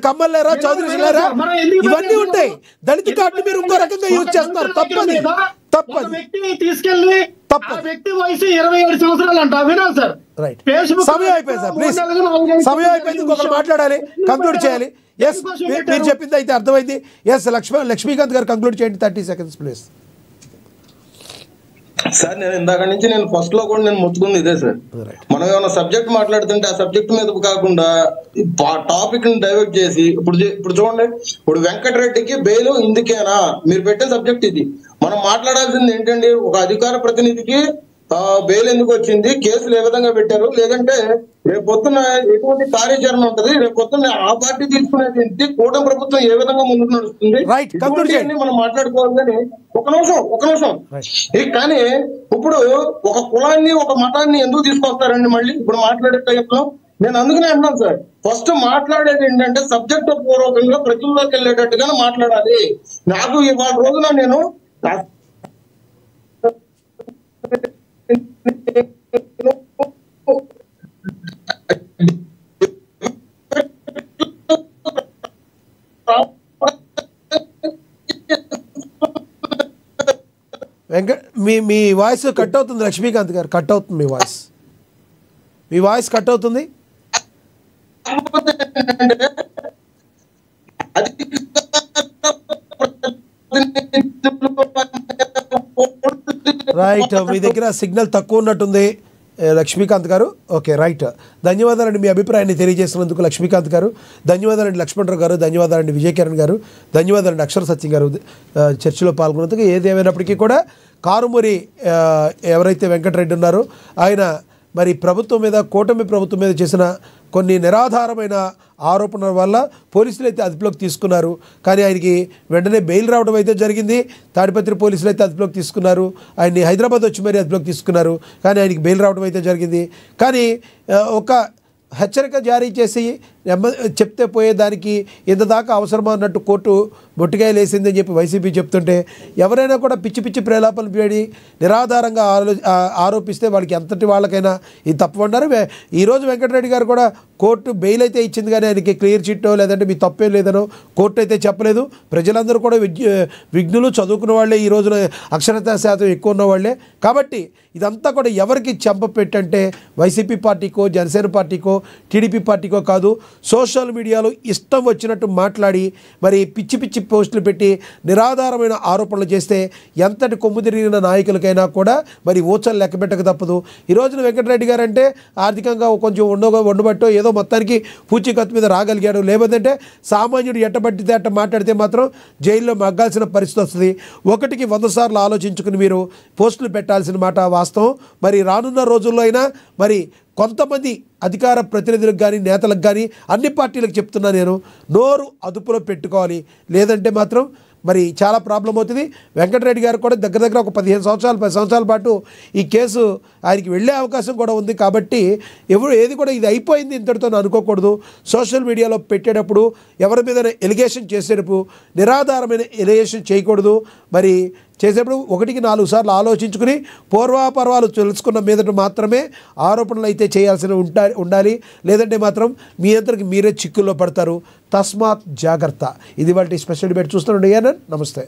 కమ్మలు లేరా? చౌదరి లేరా? ఇవన్నీ ఉంటాయి. దళిత కార్డు మీరు ఇంకో రకంగా యూజ్ చేస్తారు. తప్పది
తీసుకెళ్ళి వ్యక్తి వయసు 27 సంవత్సరాలు అంట. వినాలి సార్.
రైట్, సమయం అయిపోయింది సార్. ప్లీజ్, సమయం అయిపోయింది. ఇంకొకరు మాట్లాడాలి, కంక్లూడ్ చేయాలి. ఎస్, మీరు చెప్పింది అయితే అర్థమైంది. ఎస్, లక్ష్మీకాంత్ గారు కంక్లూడ్ చేయండి. 30 seconds ప్లీజ్.
సార్, నేను ఇందాక నుంచి నేను ఫస్ట్ లో కూడా నేను మొత్తుకుంది ఇదే సార్. మనం ఏమైనా సబ్జెక్ట్ మాట్లాడుతుంటే ఆ సబ్జెక్ట్ మీద కాకుండా టాపిక్ ని డైవర్ట్ చేసి ఇప్పుడు చూడండి, ఇప్పుడు వెంకటరెడ్డికి బెయిల్ ఇందుకేనా? మీరు పెట్టే సబ్జెక్ట్ ఇది. మనం మాట్లాడాల్సింది ఏంటండి, ఒక అధికార ప్రతినిధికి బెయిల్ ఎందుకు వచ్చింది, కేసులు ఏ విధంగా పెట్టారు, లేదంటే రేపు పొద్దున్న ఎటువంటి కార్యాచరణ ఉంటది, రేపు పొద్దున్న ఆ పార్టీ తీసుకునేది ఏంటి, కూటమి ప్రభుత్వం ఏ విధంగా ముందుకు నడుస్తుంది, మనం మాట్లాడుకోవాలి. కానీ ఒక నిమిషం కానీ ఇప్పుడు ఒక కులాన్ని ఒక మతాన్ని ఎందుకు తీసుకొస్తారండి మళ్ళీ ఇప్పుడు మాట్లాడే టైంలో? నేను అందుకనే అన్నాను సార్, ఫస్ట్ మాట్లాడేది ఏంటంటే సబ్జెక్ట్ పూర్వకంగా ప్రజల్లోకి వెళ్ళేటట్టుగా మాట్లాడాలి. నాకు ఇవాళ రోజున నేను
మీ వాయిస్ కట్ అవుతుంది లక్ష్మీకాంత్ గారు, కట్ అవుతుంది మీ వాయిస్ కట్ అవుతుంది. రైట్, మీ దగ్గర సిగ్నల్ తక్కువ ఉన్నట్టుంది లక్ష్మీకాంత్ గారు. Okay, right. ధన్యవాదాలండి మీ అభిప్రాయాన్ని తెలియజేసినందుకు లక్ష్మీకాంత్ గారు. ధన్యవాదాలండి లక్ష్మణరావు గారు. ధన్యవాదాలండి విజయకిరణ్ గారు. ధన్యవాదాలండి అక్షర సత్యం గారు చర్చలో పాల్గొన్నందుకు. ఏదేమైనప్పటికీ కూడా కారుమూరి ఎవరైతే వెంకటరెడ్డి ఉన్నారో ఆయన మరి ప్రభుత్వం మీద, కూటమి ప్రభుత్వం మీద చేసిన కొన్ని నిరాధారమైన ఆరోపణల వల్ల పోలీసులు అయితే అదుపులోకి తీసుకున్నారు. కానీ ఆయనకి వెంటనే బెయిల్ రావడం అయితే జరిగింది. తాడిపత్రి పోలీసులు అయితే అదుపులోకి తీసుకున్నారు. ఆయన్ని హైదరాబాద్ వచ్చి మరీ అదుపులోకి తీసుకున్నారు. కానీ ఆయనకి బెయిల్ రావడం అయితే జరిగింది. కానీ ఒక హెచ్చరిక జారీ చేసి చెప్తే పోయేదానికి ఇంత దాకా అవసరమా అన్నట్టు కోర్టు మొట్టికాయలు వేసిందని చెప్పి వైసీపీ చెప్తుంటే, ఎవరైనా కూడా పిచ్చి పిచ్చి ప్రేలాపనలు పేడి నిరాధారంగా ఆరోపిస్తే వాళ్ళకి ఎంతటి వాళ్ళకైనా ఇది తప్పు అన్నారు. ఈరోజు వెంకటరెడ్డి గారు కూడా కోర్టు బెయిల్ అయితే ఇచ్చింది, కానీ ఆయనకి క్లియర్ చిట్టో లేదంటే మీ తప్పేం లేదనో కోర్టు అయితే చెప్పలేదు. ప్రజలందరూ కూడా విఘ్నులు, చదువుకున్న వాళ్ళే, ఈ రోజున అక్షరతా శాతం ఎక్కువ ఉన్న వాళ్ళే. కాబట్టి ఇదంతా కూడా ఎవరికి చెంప పెట్టంటే వైసీపీ పార్టీకో, జనసేన పార్టీకో, టీడీపీ పార్టీకో కాదు. సోషల్ మీడియాలో ఇష్టం వచ్చినట్టు మాట్లాడి మరి పిచ్చి పిచ్చి పోస్టులు పెట్టి నిరాధారమైన ఆరోపణలు చేస్తే ఎంతటి కొమ్ము తిరిగిన నాయకులకైనా కూడా మరి ఊచలు లెక్క పెట్టక తప్పదు. ఈ రోజున వెంకటరెడ్డి గారు అంటే ఆర్థికంగా కొంచెం ఉండబట్టో ఏదో మొత్తానికి పూచీకత్తు మీద రాగలిగాడు. లేదంటే సామాన్యుడు ఎట్టబట్టితే అట్ట మాట్లాడితే మాత్రం జైల్లో మగ్గాల్సిన పరిస్థితి వస్తుంది. 1కి 100 సార్లు ఆలోచించుకుని మీరు పోస్టులు పెట్టాల్సిన మాట వాస్తవం. మరి రానున్న రోజుల్లో అయినా మరి కొంతమంది అధికార ప్రతినిధులకు కానీ, నేతలకు కానీ, అన్ని పార్టీలకు చెప్తున్నా నేను, నోరు అదుపులో పెట్టుకోవాలి. లేదంటే మాత్రం మరి చాలా ప్రాబ్లం అవుతుంది. వెంకటరెడ్డి గారు కూడా దగ్గర ఒక 15 సంవత్సరాలు 10 సంవత్సరాల పాటు ఈ కేసు ఆయనకి వెళ్ళే అవకాశం కూడా ఉంది. కాబట్టి ఏది కూడా ఇది అయిపోయింది ఇంతటితో అనుకోకూడదు. సోషల్ మీడియాలో పెట్టేటప్పుడు, ఎవరి మీద ఎలిగేషన్ చేసేటప్పుడు నిరాధారమైన ఎలిగేషన్ చేయకూడదు. మరి చేసేప్పుడు 1కి 4 సార్లు ఆలోచించుకుని పూర్వాపర్వాలు తెలుసుకున్న మీదట మాత్రమే ఆరోపణలు అయితే చేయాల్సిన ఉండాలి. లేదంటే మాత్రం మీ అందరికి మీరే చిక్కుల్లో పడతారు. తస్మాత్ జాగ్రత్త. ఇది వాటి స్పెషల్ డిబేట్ చూస్తుండే. నమస్తే.